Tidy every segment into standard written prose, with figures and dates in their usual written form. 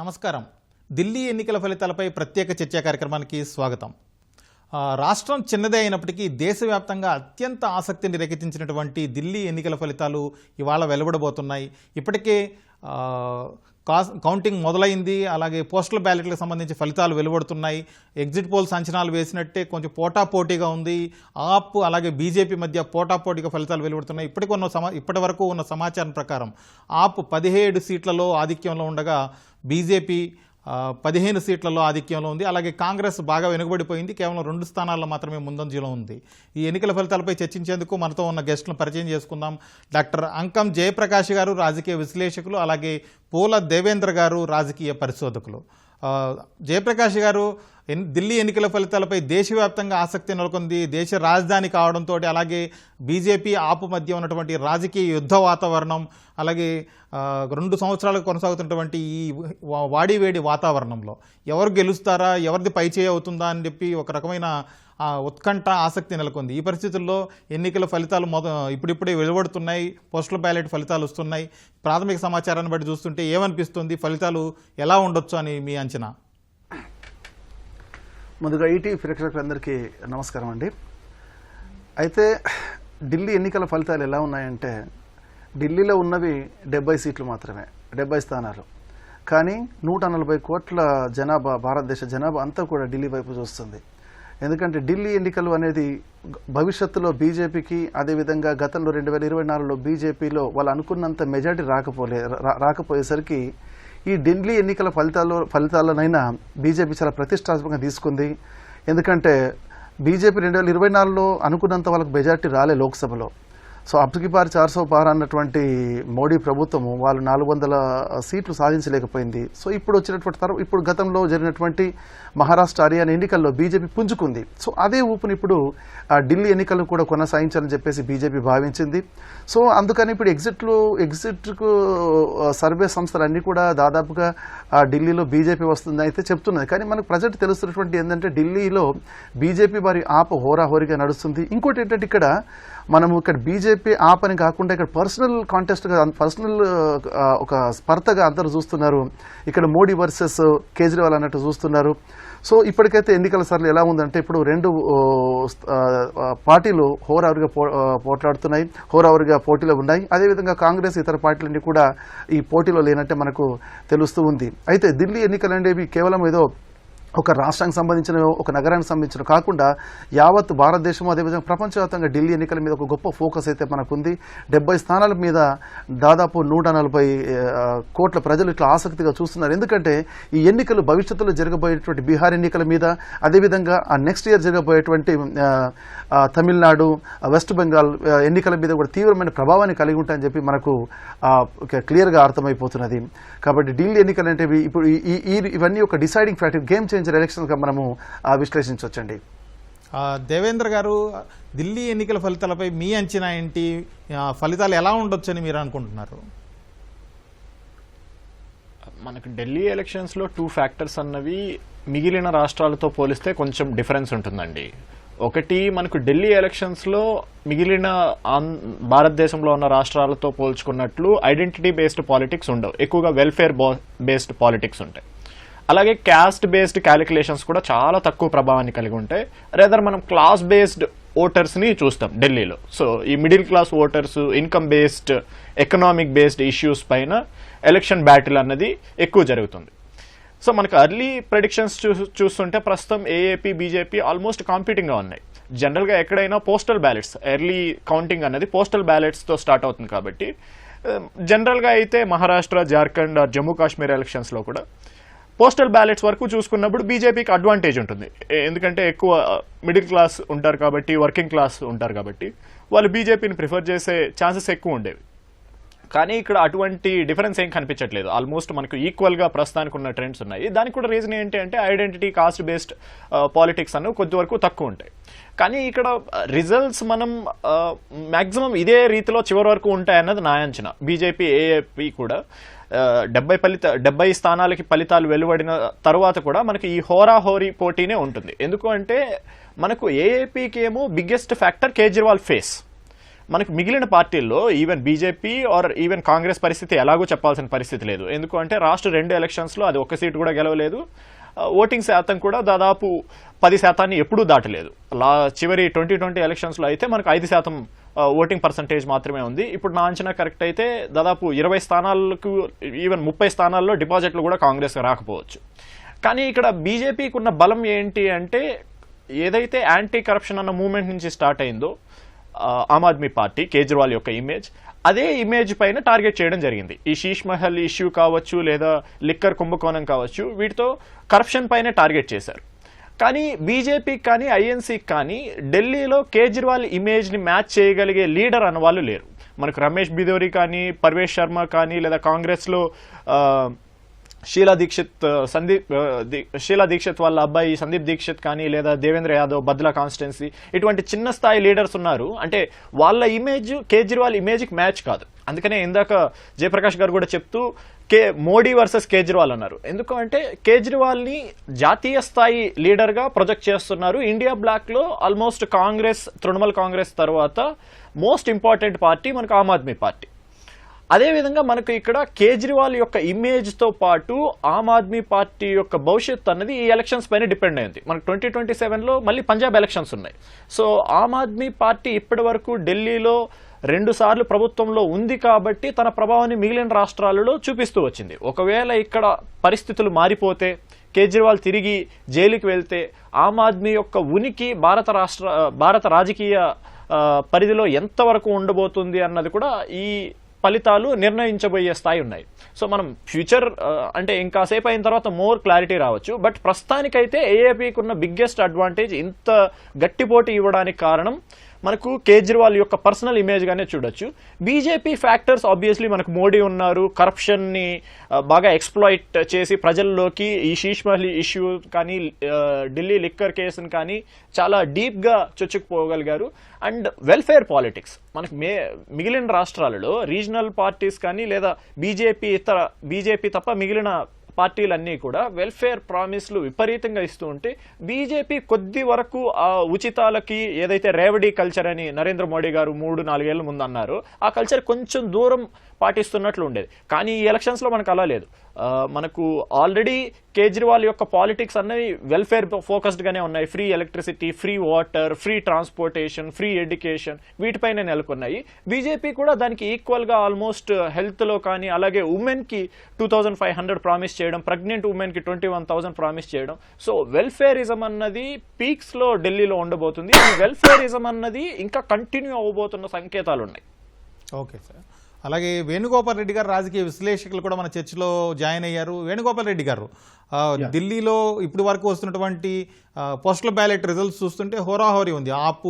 నమస్కారం. ఢిల్లీ ఎన్నికల ఫలితాలపై ప్రత్యేక చర్చా కార్యక్రమానికి స్వాగతం. రాష్ట్రం చిన్నదే అయినప్పటికీ దేశవ్యాప్తంగా అత్యంత ఆసక్తిని రేకెత్తించినటువంటి ఢిల్లీ ఎన్నికల ఫలితాలు ఇవాళ వెలువడబోతున్నాయి. ఇప్పటికే కౌంటింగ్ మొదలైంది. అలాగే పోస్టల్ బ్యాలెట్లకు సంబంధించి ఫలితాలు వెలువడుతున్నాయి. ఎగ్జిట్ పోల్స్ అంచనాలు వేసినట్టే కొంచెం పోటాపోటీగా ఉంది. ఆప్ అలాగే బీజేపీ మధ్య పోటాపోటీగా ఫలితాలు వెలువడుతున్నాయి. ఇప్పటి వరకు ఉన్న సమాచారం ప్రకారం ఆప్ 17 సీట్లలో ఆధిక్యంలో ఉండగా బీజేపీ 15 సీట్లలో ఆధిక్యంలో ఉంది. అలాగే కాంగ్రెస్ బాగా వెనుకబడిపోయింది. కేవలం 2 స్థానాల్లో మాత్రమే ముందంజలో ఉంది. ఈ ఎన్నికల ఫలితాలపై చర్చించేందుకు మనతో ఉన్న గెస్టులను పరిచయం చేసుకుందాం. డాక్టర్ అంకం జయప్రకాష్ గారు రాజకీయ విశ్లేషకులు, అలాగే పూల దేవేంద్ర గారు రాజకీయ పరిశోధకులు. జయప్రకాష్ గారు, ఢిల్లీ ఎన్నికల ఫలితాలపై దేశవ్యాప్తంగా ఆసక్తి నెలకొంది. దేశ రాజధాని కావడంతో అలాగే బీజేపీ ఆపు మధ్య ఉన్నటువంటి రాజకీయ యుద్ధ వాతావరణం, అలాగే 2 సంవత్సరాలకు కొనసాగుతున్నటువంటి ఈ వాడివేడి వాతావరణంలో ఎవరు గెలుస్తారా, ఎవరిది పైచేయి అవుతుందా అని చెప్పి ఒక రకమైన ఉత్కంఠ ఆసక్తి నెలకొంది. ఈ పరిస్థితుల్లో ఎన్నికల ఫలితాలు ఇప్పుడిప్పుడే వెలువడుతున్నాయి. పోస్టల్ బ్యాలెట్ ఫలితాలు వస్తున్నాయి. ప్రాథమిక సమాచారాన్ని బట్టి చూస్తుంటే ఏమనిపిస్తుంది? ఫలితాలు ఎలా ఉండొచ్చు అని మీ అంచనా? ముందుగా ఈటీవీ ప్రేక్షకులందరికీ నమస్కారం అండి. అయితే ఢిల్లీ ఎన్నికల ఫలితాలు ఎలా ఉన్నాయంటే, ఢిల్లీలో ఉన్నవి 70 సీట్లు మాత్రమే, 70 స్థానాలు. కానీ 140 కోట్ల జనాభా, భారతదేశ జనాభా అంతా కూడా ఢిల్లీ వైపు చూస్తుంది. ఎందుకంటే ఢిల్లీ ఎన్నికలు అనేది భవిష్యత్తులో బీజేపీకి, అదేవిధంగా గతంలో 2024లో బీజేపీలో వాళ్ళు అనుకున్నంత మెజార్టీ రాకపోయేసరికి ఈ ఢిల్లీ ఎన్నికల ఫలితాలనైనా బీజేపీ చాలా ప్రతిష్టాత్మకంగా తీసుకుంది. ఎందుకంటే బీజేపీ 2024లో అనుకున్నంత వాళ్ళకు మెజార్టీ రాలే లోక్సభలో. సో అబ్కి బార్ 400 పార్ అన్నటువంటి మోడీ ప్రభుత్వము వాళ్ళు 400 సీట్లు సాధించలేకపోయింది. సో ఇప్పుడు వచ్చినటువంటి ఇప్పుడు గతంలో జరిగినటువంటి మహారాష్ట్ర, హర్యానా ఎన్నికల్లో బీజేపీ పుంజుకుంది. సో అదే ఊపుని ఇప్పుడు ఢిల్లీ ఎన్నికలను కూడా కొనసాగించాలని చెప్పేసి బీజేపీ భావించింది. సో అందుకని ఇప్పుడు ఎగ్జిట్కు సర్వే సంస్థలన్నీ కూడా దాదాపుగా ఢిల్లీలో బీజేపీ వస్తుందని అయితే చెప్తున్నది. కానీ మనకు ప్రజెంట్ తెలుస్తున్నటువంటి ఏంటంటే ఢిల్లీలో బీజేపీ వారి ఆప హోరాహోరీగా నడుస్తుంది. ఇంకోటి ఏంటంటే ఇక్కడ మనము బీజేపీ ఆపని కాకుండా ఇక్కడ పర్సనల్ కాంటెస్ట్గా, పర్సనల్ ఒక స్పర్ధగా అందరూ చూస్తున్నారు. ఇక్కడ మోడీ వర్సెస్ కేజ్రీవాల్ అన్నట్టు చూస్తున్నారు. సో ఇప్పటికైతే ఎన్నికల సరళి ఎలా ఉందంటే, ఇప్పుడు 2 పార్టీలు హోరాహోరీగా పోటీలో ఉన్నాయి. అదేవిధంగా కాంగ్రెస్, ఇతర పార్టీలన్నీ కూడా ఈ పోటీలో లేనట్టే మనకు తెలుస్తూ ఉంది. అయితే ఢిల్లీ ఎన్నికలు అనేవి కేవలం ఏదో ఒక రాష్ట్రానికి సంబంధించిన, ఒక నగరానికి సంబంధించిన కాకుండా యావత్ భారతదేశం, అదేవిధంగా ప్రపంచవ్యాప్తంగా ఢిల్లీ ఎన్నికల మీద ఒక గొప్ప ఫోకస్ అయితే మనకుంది. 70 స్థానాల మీద దాదాపు 140 కోట్ల ప్రజలు ఇట్లా ఆసక్తిగా చూస్తున్నారు. ఎందుకంటే ఈ ఎన్నికలు భవిష్యత్తులో జరగబోయేటువంటి బీహార్ ఎన్నికల మీద, అదేవిధంగా నెక్స్ట్ ఇయర్ జరగబోయేటువంటి తమిళనాడు, వెస్ట్ బెంగాల్ ఎన్నికల మీద కూడా తీవ్రమైన ప్రభావాన్ని కలిగి ఉంటాయని చెప్పి మనకు క్లియర్గా అర్థమైపోతున్నది. కాబట్టి ఢిల్లీ ఎన్నికలు అంటే ఇప్పుడు ఇవన్నీ ఒక డిసైడింగ్ ఫ్యాక్టర్, గేమ్ చేంజర్ ఎలక్షన్స్గా మనము విశ్లేషించవచ్చండి. దేవేంద్ర గారు, ఢిల్లీ ఎన్నికల ఫలితాలపై మీ అంచనా ఏంటి? ఫలితాలు ఎలా ఉండొచ్చని మీరు అనుకుంటున్నారు? మనకు ఢిల్లీ ఎలక్షన్స్లో 2 ఫ్యాక్టర్స్ అన్నవి మిగిలిన రాష్ట్రాలతో పోలిస్తే కొంచెం డిఫరెన్స్ ఉంటుందండి. ఒకటి, మనకు ఢిల్లీ ఎలక్షన్స్లో మిగిలిన భారతదేశంలో ఉన్న రాష్ట్రాలతో పోల్చుకున్నట్లు ఐడెంటిటీ బేస్డ్ పాలిటిక్స్ ఉండవు. ఎక్కువగా వెల్ఫేర్ బేస్డ్ పాలిటిక్స్ ఉంటాయి. అలాగే క్యాస్ట్ బేస్డ్ క్యాలిక్యులేషన్స్ కూడా చాలా తక్కువ ప్రభావాన్ని కలిగి ఉంటాయి. రేదర్ మనం క్లాస్ బేస్డ్ ఓటర్స్ని చూస్తాం ఢిల్లీలో. సో ఈ middle class voters, income based, economic based issues పైన ఎలక్షన్ బ్యాటిల్ అన్నది ఎక్కువ జరుగుతుంది. సో మనకు అర్లీ ప్రెడిక్షన్స్ చూస్తుంటే ప్రస్తుతం ఏఏపీ, బీజేపీ ఆల్మోస్ట్ కాంపీటింగ్గా ఉన్నాయి. జనరల్గా ఎక్కడైనా పోస్టల్ బ్యాలెట్స్, ఎర్లీ కౌంటింగ్ అనేది పోస్టల్ బ్యాలెట్స్తో స్టార్ట్ అవుతుంది. కాబట్టి జనరల్గా అయితే మహారాష్ట్ర, జార్ఖండ్, జమ్మూ కాశ్మీర్ ఎలక్షన్స్లో కూడా పోస్టల్ బ్యాలెట్స్ వరకు చూసుకున్నప్పుడు బీజేపీకి అడ్వాంటేజ్ ఉంటుంది. ఎందుకంటే ఎక్కువ మిడిల్ క్లాస్ ఉంటారు కాబట్టి, వర్కింగ్ క్లాస్ ఉంటారు కాబట్టి వాళ్ళు బీజేపీని ప్రిఫర్ చేసే ఛాన్సెస్ ఎక్కువ ఉండేవి. కానీ ఇక్కడ అటువంటి డిఫరెన్స్ ఏం కనిపించట్లేదు. ఆల్మోస్ట్ మనకు ఈక్వల్గా ప్రస్తుతానికి ఉన్న ట్రెండ్స్ ఉన్నాయి. దానికి కూడా రీజన్ ఏంటి అంటే ఐడెంటిటీ, కాస్ట్ బేస్డ్ పాలిటిక్స్ అన్నవి కొద్ది వరకు తక్కువ ఉంటాయి. కానీ ఇక్కడ రిజల్ట్స్ మనం మ్యాక్సిమం ఇదే రీతిలో చివరి వరకు ఉంటాయన్నది నా అంచనా. బీజేపీ, ఏఏపీ కూడా 70 స్థానాలకి ఫలితాలు వెలువడిన తర్వాత కూడా మనకి ఈ హోరాహోరీ పోటీనే ఉంటుంది. ఎందుకు అంటే మనకు ఏఏపీకి ఏమో బిగ్గెస్ట్ ఫ్యాక్టర్ కేజ్రీవాల్ ఫేస్. మనకు మిగిలిన పార్టీల్లో even BJP or even Congress పరిస్థితి ఎలాగో చెప్పాల్సిన పరిస్థితి లేదు. ఎందుకంటే రాష్ట్ర 2 ఎలక్షన్స్లో అది ఒక్క సీటు కూడా గెలవలేదు. ఓటింగ్ శాతం కూడా దాదాపు 10% ఎప్పుడూ దాటలేదు. చివరి 2020 ఎలక్షన్స్లో అయితే మనకు 5% ఓటింగ్ పర్సంటేజ్ మాత్రమే ఉంది. ఇప్పుడు నా అంచనా కరెక్ట్ అయితే దాదాపు 20 స్థానాలకు ఈవెన్ 30 స్థానాల్లో డిపాజిట్లు కూడా కాంగ్రెస్ రాకపోవచ్చు. కానీ ఇక్కడ బీజేపీకి ఉన్న బలం ఏంటి అంటే, ఏదైతే యాంటీ కరప్షన్ అన్న మూవ్మెంట్ నుంచి స్టార్ట్ అయిందో ఆమ్ ఆద్మీ పార్టీ, కేజ్రీవాల్ యొక్క ఇమేజ్, అదే ఇమేజ్ పైన టార్గెట్ చేయడం జరిగింది. ఈ శీష్ మహల్ ఇష్యూ కావచ్చు, లేదా లిక్కర్ కుంభకోణం కావచ్చు, వీటితో కరప్షన్ పైన టార్గెట్ చేశారు. కానీ బీజేపీకి కానీ ఐఎన్సీకి కానీ ఢిల్లీలో కేజ్రీవాల్ ఇమేజ్ని మ్యాచ్ చేయగలిగే లీడర్ అన్న వాళ్ళు లేరు. మనకు రమేష్ బిదోరి కానీ, పర్వేష్ శర్మ కానీ, లేదా కాంగ్రెస్లో షీలా దీక్షిత్ వాళ్ళ అబ్బాయి సందీప్ దీక్షిత్ కానీ, లేదా దేవేంద్ర యాదవ్ బద్లా కాన్స్టిట్యున్సీ, ఇటువంటి చిన్న స్థాయి లీడర్స్ ఉన్నారు. అంటే వాళ్ళ ఇమేజ్ కేజ్రీవాల్ ఇమేజ్కి మ్యాచ్ కాదు. అందుకనే ఇందాక జయప్రకాష్ గారు కూడా చెప్తూ మోడీ వర్సెస్ కేజ్రీవాల్ అన్నారు. ఎందుకంటే కేజ్రీవాల్ని జాతీయ స్థాయి లీడర్గా ప్రొజెక్ట్ చేస్తున్నారు. ఇండియా బ్లాక్లో ఆల్మోస్ట్ కాంగ్రెస్, తృణమూల్ కాంగ్రెస్ తర్వాత మోస్ట్ ఇంపార్టెంట్ పార్టీ మనకు ఆమ్ ఆద్మీ పార్టీ. అదేవిధంగా మనకు ఇక్కడ కేజ్రీవాల్ యొక్క ఇమేజ్తో పాటు ఆమ్ ఆద్మీ పార్టీ యొక్క భవిష్యత్తు అన్నది ఈ ఎలక్షన్స్ పైన డిపెండ్ అయింది. మనకు 2027లో మళ్ళీ పంజాబ్ ఎలక్షన్స్ ఉన్నాయి. సో ఆమ్ ఆద్మీ పార్టీ ఇప్పటి వరకు ఢిల్లీలో 2 సార్లు ప్రభుత్వంలో ఉంది కాబట్టి తన ప్రభావాన్ని మిగిలిన రాష్ట్రాలలో చూపిస్తూ వచ్చింది. ఒకవేళ ఇక్కడ పరిస్థితులు మారిపోతే, కేజ్రీవాల్ తిరిగి జైలుకి వెళ్తే, ఆమ్ ఆద్మీ యొక్క ఉనికి భారత రాజకీయ పరిధిలో ఎంతవరకు ఉండబోతుంది అన్నది కూడా ఈ ఫలితాలు నిర్ణయించబోయే స్థాయి ఉన్నాయి. సో మనం ఫ్యూచర్ అంటే ఇంకాసేపు అయిన తర్వాత మోర్ క్లారిటీ రావచ్చు. బట్ ప్రస్తుతానికైతే ఏఏపీకి ఉన్న బిగ్గెస్ట్ అడ్వాంటేజ్ ఇంత గట్టి పోటీ ఇవ్వడానికి కారణం మనకు కేజ్రీవాల్ యొక్క పర్సనల్ ఇమేజ్ గానే చూడొచ్చు. బీజేపీ ఫ్యాక్టర్స్ ఆబ్వియస్లీ మనకు మోడీ ఉన్నారు, కరప్షన్ని బాగా ఎక్స్ప్లాయిట్ చేసి ప్రజల్లోకి ఈ శీష్ మహల్ ఇష్యూ కానీ, ఢిల్లీ లిక్కర్ కేసును కానీ చాలా డీప్గా చొచ్చుకుపోగలిగారు. అండ్ వెల్ఫేర్ పాలిటిక్స్ మనకు మిగిలిన రాష్ట్రాలలో రీజనల్ పార్టీస్ కానీ, లేదా బీజేపీ తప్ప మిగిలిన పార్టీలన్నీ కూడా వెల్ఫేర్ ప్రామిస్లు విపరీతంగా ఇస్తూ ఉంటే, బీజేపీ కొద్ది వరకు ఆ ఉచితాలకి ఏదైతే రేవడీ కల్చర్ అని నరేంద్ర మోడీ గారు 3-4 ఏళ్ల ముందు అన్నారో, ఆ కల్చర్ కొంచెం దూరం పాటిస్తున్నట్లు ఉండేది. కానీ ఈ ఎలక్షన్స్లో మనకు అలా లేదు. మనకు ఆల్రెడీ కేజ్రీవాల్ యొక్క పాలిటిక్స్ అన్నవి వెల్ఫేర్ ఫోకస్డ్గానే ఉన్నాయి. Free electricity, free water, free transportation, free education, వీటిపైనే నెలకొన్నాయి. బీజేపీ కూడా దానికి ఈక్వల్గా ఆల్మోస్ట్ హెల్త్లో కానీ, అలాగే ఉమెన్కి 2500 ప్రామిస్ చేయడం, ప్రెగ్నెంట్ ఉమెన్కి 21,000 ప్రామిస్ చేయడం. సో వెల్ఫేరిజం అన్నది పీక్స్లో ఢిల్లీలో ఉండబోతుంది. ఈ వెల్ఫేరిజం అన్నది ఇంకా కంటిన్యూ అవ్వబోతున్న సంకేతాలు ఉన్నాయి. Okay sir. అలాగే వేణుగోపాల్ రెడ్డి గారు రాజకీయ విశ్లేషకులు కూడా మన చర్చలో జాయిన్ అయ్యారు. వేణుగోపాల్ రెడ్డి గారు, ఢిల్లీలో ఇప్పటి వరకు వస్తున్నటువంటి పోస్టల్ బ్యాలెట్ రిజల్ట్స్ చూస్తుంటే హోరాహోరీ ఉంది ఆప్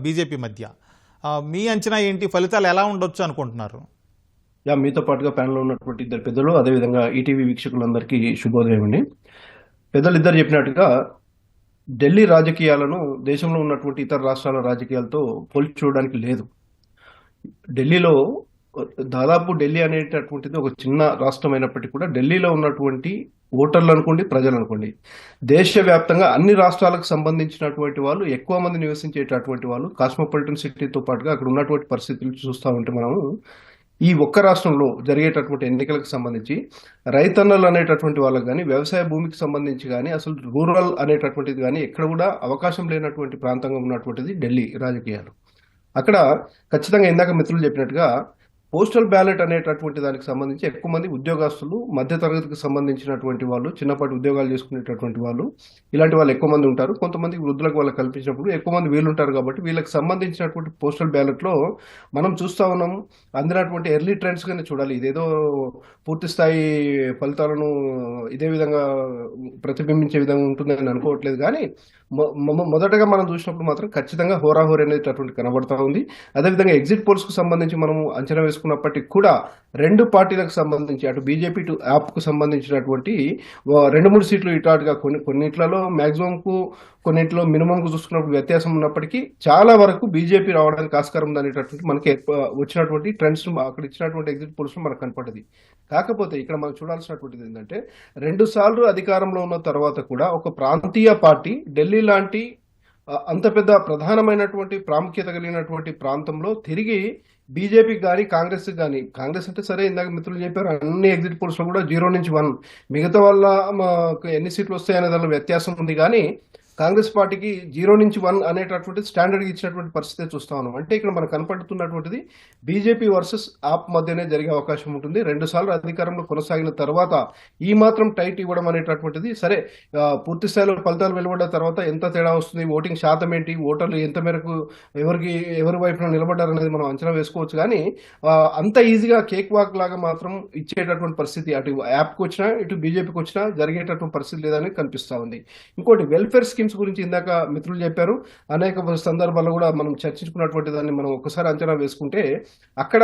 బీజేపీ మధ్య. మీ అంచనా ఏంటి? ఫలితాలు ఎలా ఉండొచ్చు అనుకుంటున్నారు? మీతో పాటుగా ప్యానెల్లో ఉన్నటువంటి ఇద్దరు పెద్దలు, అదేవిధంగా ఈటీవీ వీక్షకులందరికీ శుభోదయం అండి. పెద్దలు ఇద్దరు చెప్పినట్టుగా ఢిల్లీ రాజకీయాలను దేశంలో ఉన్నటువంటి ఇతర రాష్ట్రాల రాజకీయాలతో పోల్చి చూడడానికి లేదు. ఢిల్లీలో దాదాపు ఢిల్లీ అనేటటువంటిది ఒక చిన్న రాష్ట్రం అయినప్పటికీ కూడా ఢిల్లీలో ఉన్నటువంటి ఓటర్లు అనుకోండి, ప్రజలు అనుకోండి, దేశవ్యాప్తంగా అన్ని రాష్ట్రాలకు సంబంధించినటువంటి వాళ్ళు ఎక్కువ మంది నివసించేటటువంటి వాళ్ళు, కాస్మోపాలిటన్ సిటీతో పాటుగా అక్కడ ఉన్నటువంటి పరిస్థితులు చూస్తూ ఉంటే మనము ఈ ఒక్క రాష్ట్రంలో జరిగేటటువంటి ఎన్నికలకు సంబంధించి రైతన్నలు అనేటటువంటి వాళ్ళకి కానీ, వ్యవసాయ భూమికి సంబంధించి కానీ, అసలు రూరల్ అనేటటువంటిది కానీ ఎక్కడ కూడా అవకాశం లేనటువంటి ప్రాంతంగా ఉన్నటువంటిది ఢిల్లీ రాజకీయాలు. అక్కడ ఖచ్చితంగా ఇందాక మిత్రులు చెప్పినట్టుగా పోస్టల్ బ్యాలెట్ అనేటటువంటి దానికి సంబంధించి ఎక్కువ మంది ఉద్యోగస్తులు, మధ్యతరగతికి సంబంధించినటువంటి వాళ్ళు, చిన్నపాటి ఉద్యోగాలు చేసుకునేటటువంటి వాళ్ళు, ఇలాంటి వాళ్ళు ఎక్కువ మంది ఉంటారు. కొంతమంది వృద్ధులకు వాళ్ళకి కల్పించినప్పుడు ఎక్కువ మంది వీళ్ళు ఉంటారు. కాబట్టి వీళ్ళకి సంబంధించినటువంటి పోస్టల్ బ్యాలెట్లో మనం చూస్తూ ఉన్నాము. అందినటువంటి ఎర్లీ ట్రెండ్స్గానే చూడాలి. ఇదేదో పూర్తి స్థాయి ఫలితాలను ఇదే విధంగా ప్రతిబింబించే విధంగా ఉంటుందని అనుకోవట్లేదు. కానీ మొదటగా మనం చూసినప్పుడు మాత్రం ఖచ్చితంగా హోరాహోరీ అనేటటువంటి కనబడతా ఉంది. అదేవిధంగా ఎగ్జిట్ పోల్స్కు సంబంధించి మనం అంచనా వేసుకున్నప్పటికీ కూడా 2 పార్టీలకు సంబంధించి, అటు బీజేపీ టు యాప్కు సంబంధించినటువంటి 2-3 సీట్లు ఇటాటుగా కొన్నిట్లలో మ్యాక్సిమంకు, కొన్నింటిలో మినిమంకు చూసుకున్నప్పుడు వ్యత్యాసం ఉన్నప్పటికీ చాలా వరకు బీజేపీ రావడానికి ఆస్కారం ఉందనేటటువంటి మనకి వచ్చినటువంటి ట్రెండ్స్ అక్కడ ఇచ్చినటువంటి ఎగ్జిట్ పోల్స్ మనకు కనపడ్డది. కాకపోతే ఇక్కడ మనం చూడాల్సినటువంటిది ఏంటంటే 2 సార్లు అధికారంలో ఉన్న తర్వాత కూడా ఒక ప్రాంతీయ పార్టీ ఢిల్లీ లాంటి అంత పెద్ద ప్రధానమైనటువంటి ప్రాముఖ్యత కలిగినటువంటి ప్రాంతంలో తిరిగి బీజేపీకి కానీ కాంగ్రెస్ కానీ, కాంగ్రెస్ అంటే సరే ఇందాక మిత్రులు చెప్పారు అన్ని ఎగ్జిట్ పోల్స్ లో కూడా 0 నుంచి 1, మిగతా వల్ల ఎన్ని సీట్లు వస్తాయనే దానిలో వ్యత్యాసం ఉంది. కానీ కాంగ్రెస్ పార్టీకి 0 నుంచి 1 అనేటటువంటి స్టాండర్డ్ ఇచ్చినటువంటి పరిస్థితి చూస్తా ఉన్నాం. అంటే ఇక్కడ మనకు కనపడుతున్నటువంటిది బీజేపీ వర్సెస్ ఆప్ మధ్యనే జరిగే అవకాశం ఉంటుంది. 2 సార్లు అధికారంలో కొనసాగిన తర్వాత ఈ మాత్రం టైట్ ఇవ్వడం అనేటటువంటిది సరే, పూర్తి స్థాయిలో ఫలితాలు వెలువడ్డ తర్వాత ఎంత తేడా వస్తుంది, ఓటింగ్ శాతం ఏంటి, ఓటర్లు ఎంత మేరకు ఎవరి వైపున నిలబడ్డారనేది మనం అంచనా వేసుకోవచ్చు. కానీ అంత ఈజీగా కేక్ వాక్ లాగా మాత్రం ఇచ్చేటటువంటి పరిస్థితి అటు యాప్కి వచ్చినా ఇటు బీజేపీకి వచ్చినా జరిగేటటువంటి పరిస్థితి లేదని కనిపిస్తా ఉంది. ఇంకోటి వెల్ఫేర్ స్కీమ్స్ గురించి ఇందాక మిత్రులు చెప్పారు. అనేక సందర్భాల్లో కూడా మనం చర్చించుకున్నటువంటి దాన్ని మనం ఒకసారి అంచనా వేసుకుంటే అక్కడ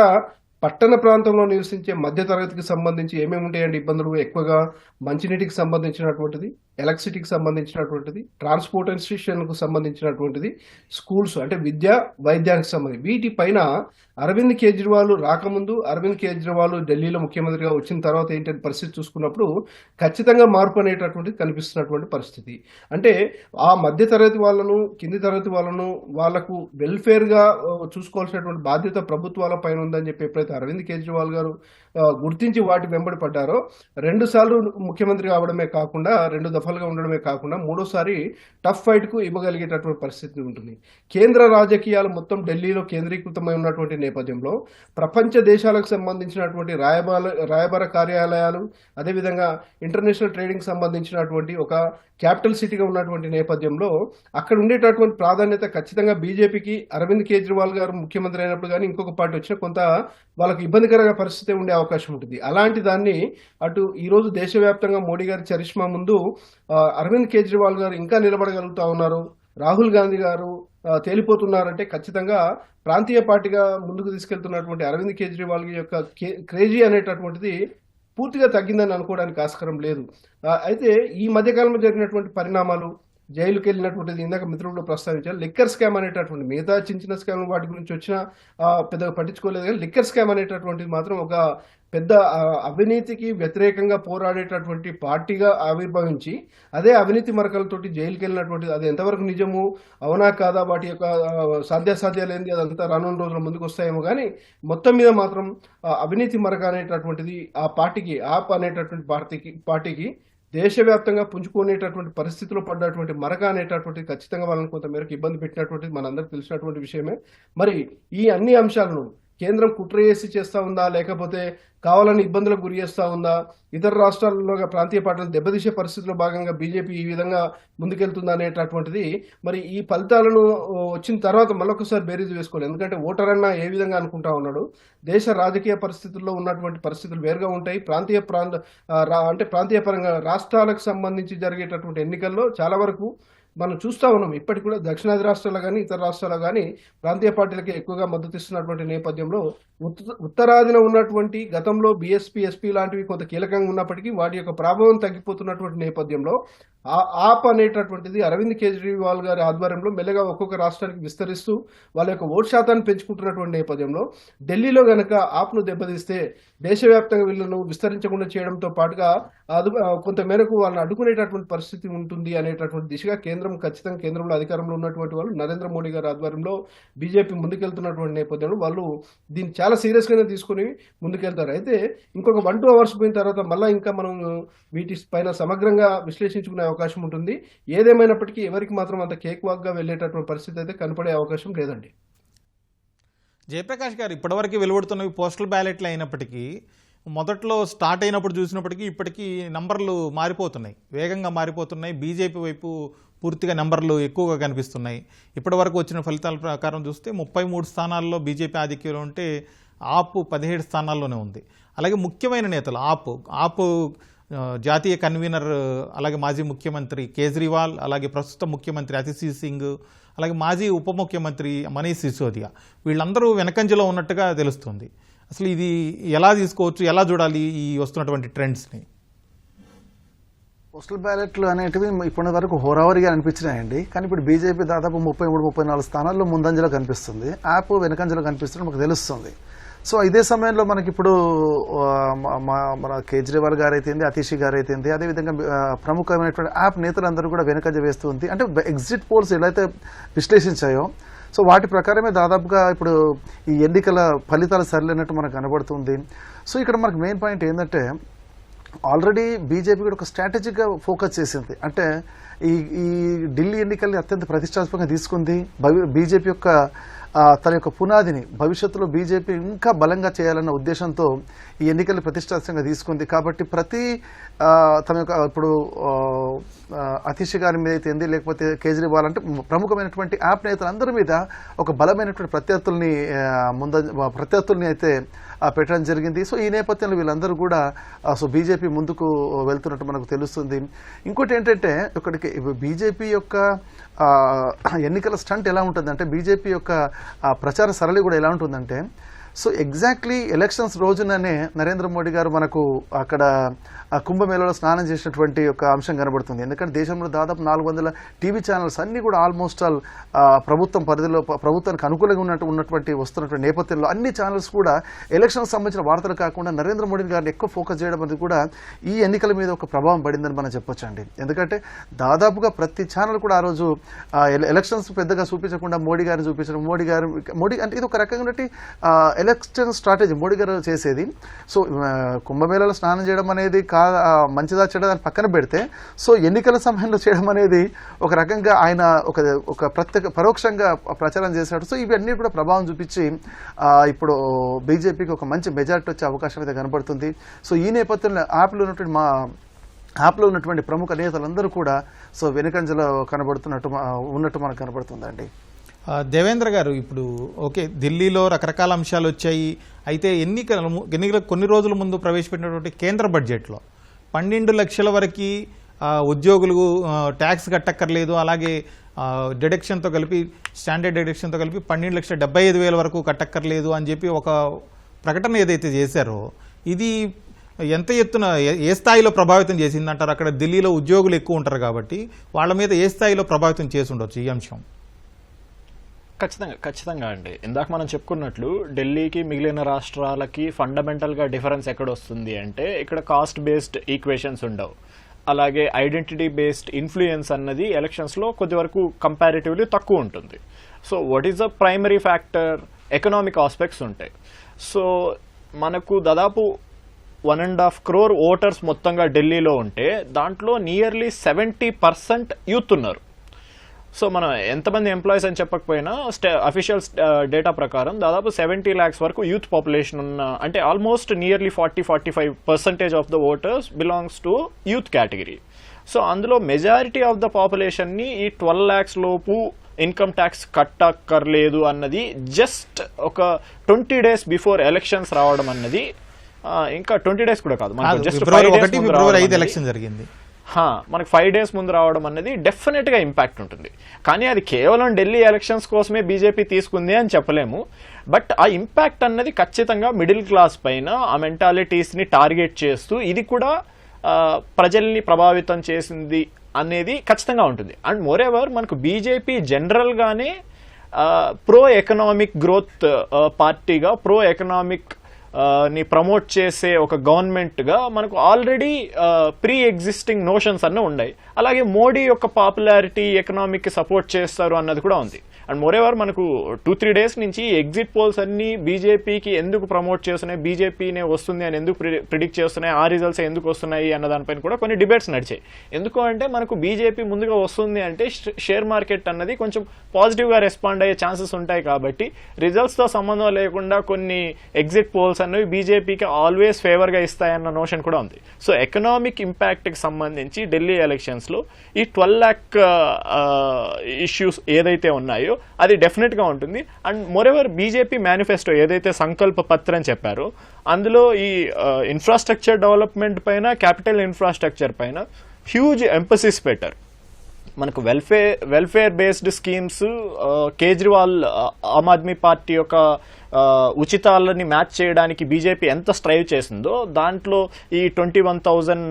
పట్టణ ప్రాంతంలో నివసించే మధ్య తరగతికి సంబంధించి ఏమేమి ఉంటాయండి ఇబ్బందులు? ఎక్కువగా మంచినీటికి సంబంధించినటువంటిది, ఎలక్ట్రిసిటీకి సంబంధించినటువంటిది, ట్రాన్స్పోర్టేషన్కు సంబంధించినటువంటిది, స్కూల్స్ అంటే విద్య వైద్యానికి సంబంధించి వీటిపైన అరవింద్ కేజ్రీవాల్ రాకముందు, అరవింద్ కేజ్రీవాల్ ఢిల్లీలో ముఖ్యమంత్రిగా వచ్చిన తర్వాత ఏంటంటే పరిస్థితి చూసుకున్నప్పుడు ఖచ్చితంగా మార్పు అనేటటువంటిది కనిపిస్తున్నటువంటి పరిస్థితి. అంటే ఆ మధ్య తరగతి వాళ్ళను, కింది తరగతి వాళ్ళను వాళ్లకు వెల్ఫేర్గా చూసుకోవాల్సినటువంటి బాధ్యత ప్రభుత్వాల పైన ఉందని చెప్పి ఎప్పుడైతే అరవింద్ కేజ్రీవాల్ గారు గుర్తించి వాటి వెంబడి పడ్డారో 2 సార్లు ముఖ్యమంత్రి కావడమే కాకుండా 2 దఫాలుగా ఉండడమే కాకుండా 3వసారి టఫ్ ఫైట్ కు ఇవ్వగలిగేటటువంటి పరిస్థితి ఉంటుంది. కేంద్ర రాజకీయాలు మొత్తం ఢిల్లీలో కేంద్రీకృతమై ఉన్నటువంటి నేపథ్యంలో ప్రపంచ దేశాలకు సంబంధించినటువంటి రాయబార కార్యాలయాలు, అదేవిధంగా ఇంటర్నేషనల్ ట్రేడింగ్ సంబంధించినటువంటి ఒక క్యాపిటల్ సిటీగా ఉన్నటువంటి నేపథ్యంలో అక్కడ ఉండేటటువంటి ప్రాధాన్యత ఖచ్చితంగా బీజేపీకి అరవింద్ కేజ్రీవాల్ గారు ముఖ్యమంత్రి అయినప్పుడు కానీ ఇంకొక పార్టీ వచ్చినా కొంత వాళ్ళకు ఇబ్బందికరంగా పరిస్థితి ఉండే అవకాశం ఉంటుంది. అలాంటి దాన్ని అటు ఈరోజు దేశవ్యాప్తంగా మోడీ గారి చరిష్మా ముందు అరవింద్ కేజ్రీవాల్ గారు ఇంకా నిలబడగలుగుతా ఉన్నారు, రాహుల్ గాంధీ గారు తేలిపోతున్నారంటే ఖచ్చితంగా ప్రాంతీయ పార్టీగా ముందుకు తీసుకెళ్తున్నటువంటి అరవింద్ కేజ్రీవాల్ యొక్క క్రేజీ అనేటటువంటిది పూర్తిగా తగ్గిందని అనుకోవడానికి ఆస్కారం లేదు. అయితే ఈ మధ్యకాలంలో జరిగినటువంటి పరిణామాలు, జైలుకి వెళ్ళినటువంటిది ఇందాక మిత్రులు ప్రస్తావించారు. లిక్కర్ స్కామ్ అనేటటువంటి మిగతా చిన్న స్కామ్ వాటి గురించి వచ్చినా పెద్దగా పట్టించుకోలేదు. కానీ లిక్కర్ స్కామ్ అనేటటువంటిది మాత్రం ఒక పెద్ద అవినీతికి వ్యతిరేకంగా పోరాడేటటువంటి పార్టీగా ఆవిర్భవించి అదే అవినీతి మరకలతోటి జైలుకి వెళ్ళినటువంటిది అది ఎంతవరకు నిజము, అవునా కాదా, వాటి యొక్క సాధ్యాసాధ్యాలు ఏంది, అదంతా రానున్న రోజుల ముందుకు వస్తాయేమో. కానీ మొత్తం మీద మాత్రం అవినీతి మరక అనేటటువంటిది ఆ పార్టీకి, ఆప్ అనేటటువంటి పార్టీకి దేశవ్యాప్తంగా పుంజుకునేటటువంటి పరిస్థితిలో పడ్డటువంటి మరక అనేటటువంటిది ఖచ్చితంగా వాళ్ళని కొంతమేరకు ఇబ్బంది పెట్టినటువంటిది మనందరికీ తెలిసినటువంటి విషయమే. మరి ఈ అన్ని అంశాలను కేంద్రం కుట్ర చేసి చేస్తా ఉందా, లేకపోతే కావాలని ఇబ్బందులకు గురి చేస్తా ఉందా, ఇతర రాష్ట్రాల్లో ప్రాంతీయ పార్టీలు దెబ్బతీసే పరిస్థితిలో భాగంగా బీజేపీ ఈ విధంగా ముందుకెళ్తుందా అనేటటువంటిది మరి ఈ ఫలితాలను వచ్చిన తర్వాత మళ్ళొకసారి బేరీజు వేసుకోవాలి. ఎందుకంటే ఓటర్ అన్న ఏ విధంగా అనుకుంటా ఉన్నాడు, దేశ రాజకీయ పరిస్థితుల్లో ఉన్నటువంటి పరిస్థితులు వేరుగా ఉంటాయి. ప్రాంతీయ పరంగా రాష్ట్రాలకు సంబంధించి జరిగేటటువంటి ఎన్నికల్లో చాలా వరకు మనం చూస్తూ ఉన్నాం. ఇప్పటికి కూడా దక్షిణాది రాష్ట్రాలు కానీ ఇతర రాష్ట్రాలు కానీ ప్రాంతీయ పార్టీలకి ఎక్కువగా మద్దతు ఇస్తున్నటువంటి నేపథ్యంలో ఉత్తరాదిన ఉన్నటువంటి గతంలో బీఎస్పీ, ఎస్పీ లాంటివి కొంత కీలకంగా ఉన్నప్పటికీ వాటి యొక్క ప్రభావం తగ్గిపోతున్నటువంటి నేపథ్యంలో ఆప్ అనేటటువంటిది అరవింద్ కేజ్రీవాల్ గారి ఆధ్వర్యంలో మెల్లగా ఒక్కొక్క రాష్ట్రానికి విస్తరిస్తూ వాళ్ళ యొక్క ఓటు శాతాన్ని పెంచుకుంటున్నటువంటి నేపథ్యంలో ఢిల్లీలో గనక ఆప్ను దెబ్బతీస్తే దేశవ్యాప్తంగా వీళ్ళను విస్తరించకుండా చేయడంతో పాటుగా కొంత మేరకు వాళ్ళని అడ్డుకునేటటువంటి పరిస్థితి ఉంటుంది అనేటటువంటి దిశగా ఖచ్చితంగా కేంద్రంలో అధికారంలో ఉన్నటువంటి వాళ్ళు నరేంద్ర మోడీ గారి ఆధ్వర్యంలో బీజేపీ ముందుకెళ్తున్నటువంటి నేపథ్యంలో వాళ్ళు దీన్ని చాలా సీరియస్ గానే తీసుకుని ముందుకెళ్తారు. అయితే ఇంకొక 1-2 అవర్స్ పోయిన తర్వాత మళ్ళీ ఇంకా మనం వీటి పైన సమగ్రంగా విశ్లేషించుకునే అవకాశం ఉంటుంది. ఏదేమైనప్పటికీ ఎవరికి మాత్రం అంత కేక్ వాక్ గా వెళ్ళేటటువంటి పరిస్థితి అయితే కనపడే అవకాశం లేదండి. జయప్రకాష్ గారు, ఇప్పటివరకు వెలువడుతున్నవి పోస్టల్ బ్యాలెట్లు అయినప్పటికీ మొదట్లో స్టార్ట్ అయినప్పుడు చూసినప్పటికీ ఇప్పటికీ నంబర్లు మారిపోతున్నాయి, వేగంగా మారిపోతున్నాయి. బీజేపీ వైపు పూర్తిగా నెంబర్లు ఎక్కువగా కనిపిస్తున్నాయి. ఇప్పటి వరకు వచ్చిన ఫలితాల ప్రకారం చూస్తే 33 స్థానాల్లో బీజేపీ ఆధిక్యంలో ఉంటే ఆప్ 17 స్థానాల్లోనే ఉంది. అలాగే ముఖ్యమైన నేతలు ఆప్ జాతీయ కన్వీనర్, అలాగే మాజీ ముఖ్యమంత్రి కేజ్రీవాల్, అలాగే ప్రస్తుత ముఖ్యమంత్రి అతిశీ సింగ్, అలాగే మాజీ ఉప ముఖ్యమంత్రి మనీష్ సిసోదియా, వీళ్ళందరూ వెనకంజలో ఉన్నట్టుగా తెలుస్తుంది. అసలు ఇది ఎలా తీసుకోవచ్చు, ఎలా చూడాలి ఈ వస్తున్నటువంటి ట్రెండ్స్ని? పోస్టల్ బ్యాలెట్లు అనేటివి ఇప్పటి వరకు హోరావరిగా అనిపించినాయండి. కానీ ఇప్పుడు బీజేపీ దాదాపు 33-34 స్థానాల్లో ముందంజలో కనిపిస్తుంది, యాప్ వెనకంజలో కనిపిస్తుంది, మాకు తెలుస్తుంది. సో ఇదే సమయంలో మనకి ఇప్పుడు మన కేజ్రీవాల్ గారు అయితేంది, అతీషి గారు అయితేంది, అదేవిధంగా ప్రముఖమైనటువంటి యాప్ నేతలందరూ కూడా వెనకంజ వేస్తుంది. అంటే ఎగ్జిట్ పోల్స్ ఎలా అయితే విశ్లేషించాయో సో వాటి ప్రకారమే దాదాపుగా ఇప్పుడు ఈ ఎన్నికల ఫలితాలు సరిలేనట్టు మనకు కనబడుతుంది. సో ఇక్కడ మనకు మెయిన్ పాయింట్ ఏంటంటే ఆల్రెడీ బీజేపీ కూడా ఒక స్ట్రాటజిక్గా ఫోకస్ చేసింది. అంటే ఈ ఢిల్లీ ఎన్నికల్ని అత్యంత ప్రతిష్టాత్మకంగా తీసుకుంది. బీజేపీ యొక్క తన యొక్క పునాదిని భవిష్యత్తులో బీజేపీ ఇంకా బలంగా చేయాలన్న ఉద్దేశంతో ఈ ఎన్నికల్ని ప్రతిష్టాత్మకంగా తీసుకుంది. కాబట్టి ప్రతి తమ యొక్క ఇప్పుడు అతీష్ గారి మీద అయితే లేకపోతే కేజ్రీవాల్ అంటే ప్రముఖమైనటువంటి యాప్ నేతలందరి మీద ఒక బలమైనటువంటి ప్రత్యర్థుల్ని అయితే పెట్టడం జరిగింది. సో ఈ నేపథ్యంలో వీళ్ళందరూ కూడా సో బీజేపీ ముందుకు వెళ్తున్నట్టు మనకు తెలుస్తుంది. ఇంకోటి ఏంటంటే ఇక్కడికి బీజేపీ యొక్క ఎన్నికల స్టంట్ ఎలా ఉంటుందంటే బీజేపీ యొక్క ప్రచార సరళి కూడా ఎలా ఉంటుందంటే సో ఎగ్జాక్ట్లీ ఎలక్షన్స్ రోజుననే నరేంద్ర మోడీ గారు మనకు అక్కడ కుంభమేళలో స్నానం చేసినటువంటి ఒక అంశం కనబడుతుంది. ఎందుకంటే దేశంలో దాదాపు 400 టీవీ ఛానల్స్ అన్నీ కూడా ఆల్మోస్ట్ ఆల్ ప్రభుత్వం పరిధిలో ప్రభుత్వానికి అనుకూలంగా ఉన్నటువంటి వస్తున్నటువంటి నేపథ్యంలో అన్ని ఛానల్స్ కూడా ఎలక్షన్కి సంబంధించిన వార్తలు కాకుండా నరేంద్ర మోడీ గారిని ఎక్కువ ఫోకస్ చేయడం అనేది కూడా ఈ ఎన్నికల మీద ఒక ప్రభావం పడిందని మనం చెప్పొచ్చండి. ఎందుకంటే దాదాపుగా ప్రతి ఛానల్ కూడా ఆ రోజు ఎలక్షన్స్ పెద్దగా చూపించకుండా మోడీ గారిని చూపించడం, మోడీ అంటే ఇది ఒక రకంగా ఎలక్షన్ స్ట్రాటజీ మోడీ గారు చేసేది. సో కుంభమేళలో స్నానం చేయడం అనేది మంచిదా చెడ్డ దాన్ని పక్కన పెడితే సో ఎన్నికల సమయంలో చేయడం అనేది ఒక రకంగా ఆయన ఒక పరోక్షంగా ప్రచారం చేశాడు. సో ఇవన్నీ కూడా ప్రభావం చూపించి ఇప్పుడు బీజేపీకి ఒక మంచి మెజారిటీ వచ్చే అవకాశం అయితే కనబడుతుంది. సో ఈ నేపథ్యంలో యాప్లో ఉన్నటువంటి ప్రముఖ నేతలందరూ కూడా సో వెనుకంజలో ఉన్నట్టు మనకు కనబడుతుందండి. దేవేంద్ర గారు, ఇప్పుడు ఓకే ఢిల్లీలో రకరకాల అంశాలు వచ్చాయి. అయితే ఎన్నికల కొన్ని రోజుల ముందు ప్రవేశపెట్టినటువంటి కేంద్ర బడ్జెట్లో 12 లక్షల వరకు ఉద్యోగులు ట్యాక్స్ కట్టక్కర్లేదు, అలాగే డిడక్షన్తో కలిపి స్టాండర్డ్ డిడక్షన్తో కలిపి 12,75,000 వరకు కట్టక్కర్లేదు అని చెప్పి ఒక ప్రకటన ఏదైతే చేశారో ఇది ఎంత ఎత్తున ఏ స్థాయిలో ప్రభావితం చేసిందంటారు? అక్కడ ఢిల్లీలో ఉద్యోగులు ఎక్కువ ఉంటారు కాబట్టి వాళ్ళ మీద ఏ స్థాయిలో ప్రభావితం చేసి ఉండొచ్చు ఈ అంశం? ఖచ్చితంగా అండి. ఇందాక మనం చెప్పుకున్నట్లు ఢిల్లీకి మిగిలిన రాష్ట్రాలకి ఫండమెంటల్గా డిఫరెన్స్ ఎక్కడ వస్తుంది అంటే ఇక్కడ కాస్ట్ బేస్డ్ ఈక్వేషన్స్ ఉండవు, అలాగే ఐడెంటిటీ బేస్డ్ ఇన్ఫ్లుయెన్స్ అన్నది ఎలక్షన్స్లో కొద్ది వరకు కంపారిటివ్లీ తక్కువ ఉంటుంది. So what is the primary factor? Economic aspects ఉంటాయి. సో మనకు దాదాపు 1.5 crore ఓటర్స్ మొత్తంగా ఢిల్లీలో ఉంటే దాంట్లో నియర్లీ 70% యూత్ ఉన్నారు. సో మనం ఎంతమంది ఎంప్లాయీస్ అని చెప్పకపోయినా అఫీషియల్ డేటా ప్రకారం దాదాపు 70 lakhs వరకు యూత్ పాపులేషన్ ఉన్న, అంటే almost nearly 40-45% of the voters belongs to youth category. So అందులో మెజారిటీ ఆఫ్ ద పాపులేషన్ని ఈ 12 lakhs లోపు ఇన్కమ్ ట్యాక్స్ కట్టక్కర్లేదు అన్నది జస్ట్ ఒక 20 days బిఫోర్ ఎలక్షన్స్ రావడం అన్నది, ఇంకా 20 days కూడా కాదు, మనకు జస్ట్ ఫిబ్రవరి 5 ఎలక్షన్ జరిగింది, మనకు 5 days ముందు రావడం అనేది డెఫినెట్ గా ఇంపాక్ట్ ఉంటుంది. కానీ అది కేవలం ఢిల్లీ ఎలక్షన్స్ కోసమే బీజేపీ తీసుకుంది అని చెప్పలేము. బట్ ఆ ఇంపాక్ట్ అన్నది ఖచ్చితంగా మిడిల్ క్లాస్ పైన ఆ మెంటాలిటీస్ ని టార్గెట్ చేస్తూ ఇది కూడా ప్రజల్ని ప్రభావితం చేసింది అనేది ఖచ్చితంగా ఉంటుంది. అండ్ మోర్ ఎవర్ మనకు బీజేపీ జనరల్ గానే ప్రో ఎకనామిక్ గ్రోత్ పార్టీగా, ప్రో ఎకనామిక్ ని ప్రమోట్ చేసే ఒక గవర్నమెంట్గా మనకు ఆల్రెడీ ప్రీ ఎగ్జిస్టింగ్ నోషన్స్ అన్నీ ఉన్నాయి. అలాగే మోడీ యొక్క పాపులారిటీ ఎకనామిక్కి సపోర్ట్ చేస్తారు అన్నది కూడా ఉంది. అండ్ మోరెవర్ మనకు 2-3 days నుంచి ఎగ్జిట్ పోల్స్ అన్ని బీజేపీకి ఎందుకు ప్రమోట్ చేస్తున్నాయి, బీజేపీనే వస్తుంది అని ఎందుకు ప్రిడిక్ట్ చేస్తున్నాయి, ఆ రిజల్ట్స్ ఎందుకు వస్తున్నాయి అన్న దానిపైన కూడా కొన్ని డిబేట్స్ నడిచాయి. ఎందుకు అంటే మనకు బీజేపీ ముందుగా వస్తుంది అంటే షేర్ మార్కెట్ అన్నది కొంచెం పాజిటివ్గా రెస్పాండ్ అయ్యే ఛాన్సెస్ ఉంటాయి. కాబట్టి రిజల్ట్స్తో సంబంధం లేకుండా కొన్ని ఎగ్జిట్ పోల్స్ అనేవి బీజేపీకి ఆల్వేస్ ఫేవర్గా ఇస్తాయన్న నోషన్ కూడా ఉంది. సో ఎకనామిక్ ఇంపాక్ట్కి సంబంధించి ఢిల్లీ ఎలక్షన్స్లో ఈ 12 lakh ఇష్యూస్ ఏదైతే ఉన్నాయో అది డెఫినెట్ గా ఉంటుంది. అండ్ మోరెవర్ బీజేపీ మేనిఫెస్టో ఏదైతే సంకల్ప పత్రం చెప్పారో అందులో ఈ ఇన్ఫ్రాస్ట్రక్చర్ డెవలప్మెంట్ పైన, క్యాపిటల్ ఇన్ఫ్రాస్ట్రక్చర్ పైన హ్యూజ్ ఎంపసిస్ పెట్టారు. మనకు వెల్ఫేర్ బేస్డ్ స్కీమ్స్, కేజ్రీవాల్ ఆమ్ ఆద్మీ పార్టీ యొక్క ఉచితాలని మ్యాచ్ చేయడానికి బీజేపీ ఎంత స్ట్రైవ్ చేసిందో దాంట్లో ఈ 21,000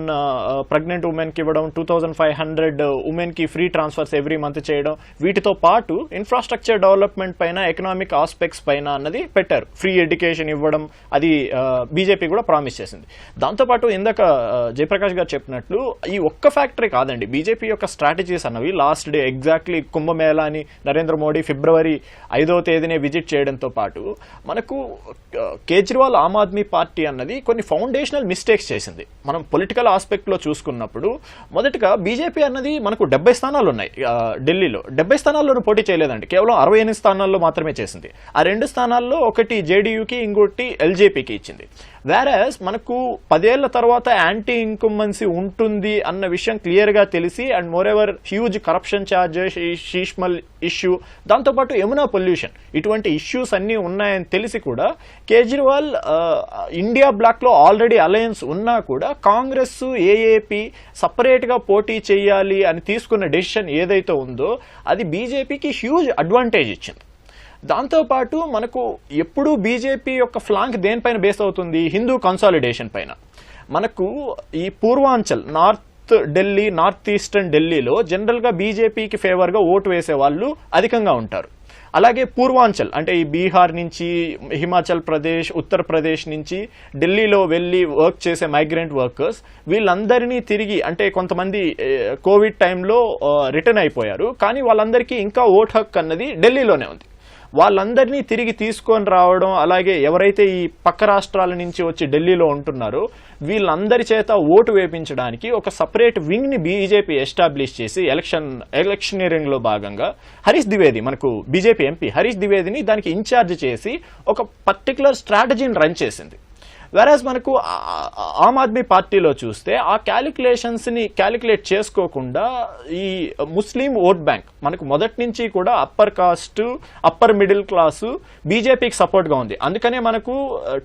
ప్రెగ్నెంట్ ఉమెన్కి ఇవ్వడం, 2,500 ఉమెన్కి ఫ్రీ ట్రాన్స్ఫర్స్ ఎవ్రీ మంత్ చేయడం, వీటితో పాటు ఇన్ఫ్రాస్ట్రక్చర్ డెవలప్మెంట్ పైన, ఎకనామిక్ ఆస్పెక్ట్స్ పైన అన్నది పెట్టారు. ఫ్రీ ఎడ్యుకేషన్ ఇవ్వడం అది బీజేపీ కూడా ప్రామిస్ చేసింది. దాంతోపాటు ఇందాక జయప్రకాష్ గారు చెప్పినట్లు ఈ ఒక్క ఫ్యాక్టరీ కాదండి, బీజేపీ యొక్క స్ట్రాటజీస్ అన్నవి లాస్ట్ డే ఎగ్జాక్ట్లీ కుంభమేళాని నరేంద్ర మోడీ ఫిబ్రవరి 5వ తేదీనే విజిట్ చేయడంతో పాటు మనకు కేజ్రీవాల్ ఆమ్ ఆద్మీ పార్టీ అన్నది కొన్ని ఫౌండేషనల్ మిస్టేక్స్ చేసింది. మనం పొలిటికల్ ఆస్పెక్ట్లో చూసుకున్నప్పుడు మొదటగా బీజేపీ అన్నది మనకు 70 స్థానాలు ఉన్నాయి ఢిల్లీలో. 70 స్థానాల్లోనూ పోటీ చేయలేదండి, కేవలం 68 స్థానాల్లో మాత్రమే చేసింది. ఆ 2 స్థానాల్లో ఒకటి జేడీయూకి, ఇంకోటి ఎల్జేపీకి ఇచ్చింది. వేరస్ మనకు 10 ఏళ్ల తర్వాత యాంటీ ఇన్కంబెన్సీ ఉంటుంది అన్న విషయం క్లియర్గా తెలిసి, and more ever huge corruption charges, Sheeshmahal issue, దాంతోపాటు యమునా పొల్యూషన్, ఇటువంటి ఇష్యూస్ అన్నీ ఉన్నాయని తెలిసి కూడా కేజ్రీవాల్ ఇండియా బ్లాక్లో ఆల్రెడీ అలయన్స్ ఉన్నా కూడా కాంగ్రెస్, ఏఏపీ సపరేట్గా పోటీ చేయాలి అని తీసుకున్న డెసిషన్ ఏదైతే ఉందో అది బీజేపీకి హ్యూజ్ అడ్వాంటేజ్ ఇచ్చింది. దాంతోపాటు మనకు ఎప్పుడూ బీజేపీ యొక్క ఫ్లాంక్ దేనిపైన బేస్ అవుతుంది? హిందూ కన్సాలిడేషన్ పైన. మనకు ఈ Purvanchal, north Delhi, north eastern ఢిల్లీలో జనరల్గా బీజేపీకి ఫేవర్గా ఓటు వేసే వాళ్ళు అధికంగా ఉంటారు. అలాగే పూర్వాంచల్ అంటే ఈ బీహార్ నుంచి, హిమాచల్ ప్రదేశ్, ఉత్తరప్రదేశ్ నుంచి ఢిల్లీలో వెళ్ళి వర్క్ చేసే మైగ్రెంట్ వర్కర్స్, వీళ్ళందరినీ తిరిగి అంటే కొంతమంది కోవిడ్ టైంలో రిటర్న్ అయిపోయారు, కానీ వాళ్ళందరికీ ఇంకా ఓట్ హక్ అన్నది ఢిల్లీలోనే ఉంది. వాళ్ళందరినీ తిరిగి తీసుకొని రావడం, అలాగే ఎవరైతే ఈ పక్క రాష్ట్రాల నుంచి వచ్చి ఢిల్లీలో ఉంటున్నారో వీళ్ళందరి చేత ఓటు వేయించడానికి ఒక సపరేట్ వింగ్ని బీజేపీ ఎస్టాబ్లిష్ చేసి ఎలక్షనీరింగ్లో భాగంగా హరీష్ ద్వివేది, మనకు బీజేపీ ఎంపీ హరీష్ ద్వివేదిని దానికి ఇన్ఛార్జ్ చేసి ఒక పర్టికులర్ స్ట్రాటజీని రన్ చేసింది. వెరాజ్ మనకు ఆమ్ ఆద్మీ పార్టీలో చూస్తే ఆ క్యాలిక్యులేషన్స్ని క్యాలిక్యులేట్ చేసుకోకుండా ఈ ముస్లిం ఓట్ బ్యాంక్ మనకు మొదటి నుంచి కూడా upper caste, upper middle class బీజేపీకి సపోర్ట్గా ఉంది. అందుకనే మనకు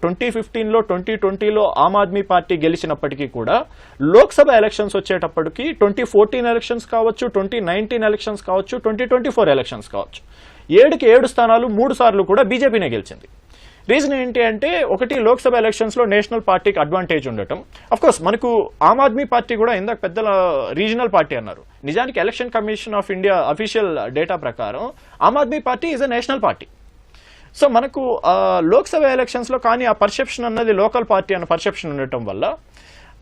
2015లో 2020లో ఆమ్ ఆద్మీ పార్టీ గెలిచినప్పటికీ కూడా లోక్సభ ఎలక్షన్స్ వచ్చేటప్పటికి 2014 ఎలక్షన్స్ కావచ్చు, 2019 ఎలక్షన్స్ కావచ్చు, 2024 ఎలక్షన్స్ కావచ్చు, 7కి 7 స్థానాలు 3 సార్లు కూడా బీజేపీనే గెలిచింది. రీజన్ ఏంటి అంటే, ఒకటి లోక్సభ ఎలక్షన్స్లో నేషనల్ పార్టీకి అడ్వాంటేజ్ ఉండటం. అఫ్కోర్స్ మనకు ఆమ్ ఆద్మీ పార్టీ కూడా ఇందాక పెద్దల రీజనల్ పార్టీ అన్నారు, నిజానికి election commission of India official data ప్రకారం Aam Aadmi party is a national party. So మనకు లోక్సభ ఎలక్షన్స్లో కానీ ఆ పర్సెప్షన్ అన్నది లోకల్ పార్టీ అన్న పర్సెప్షన్ ఉండటం వల్ల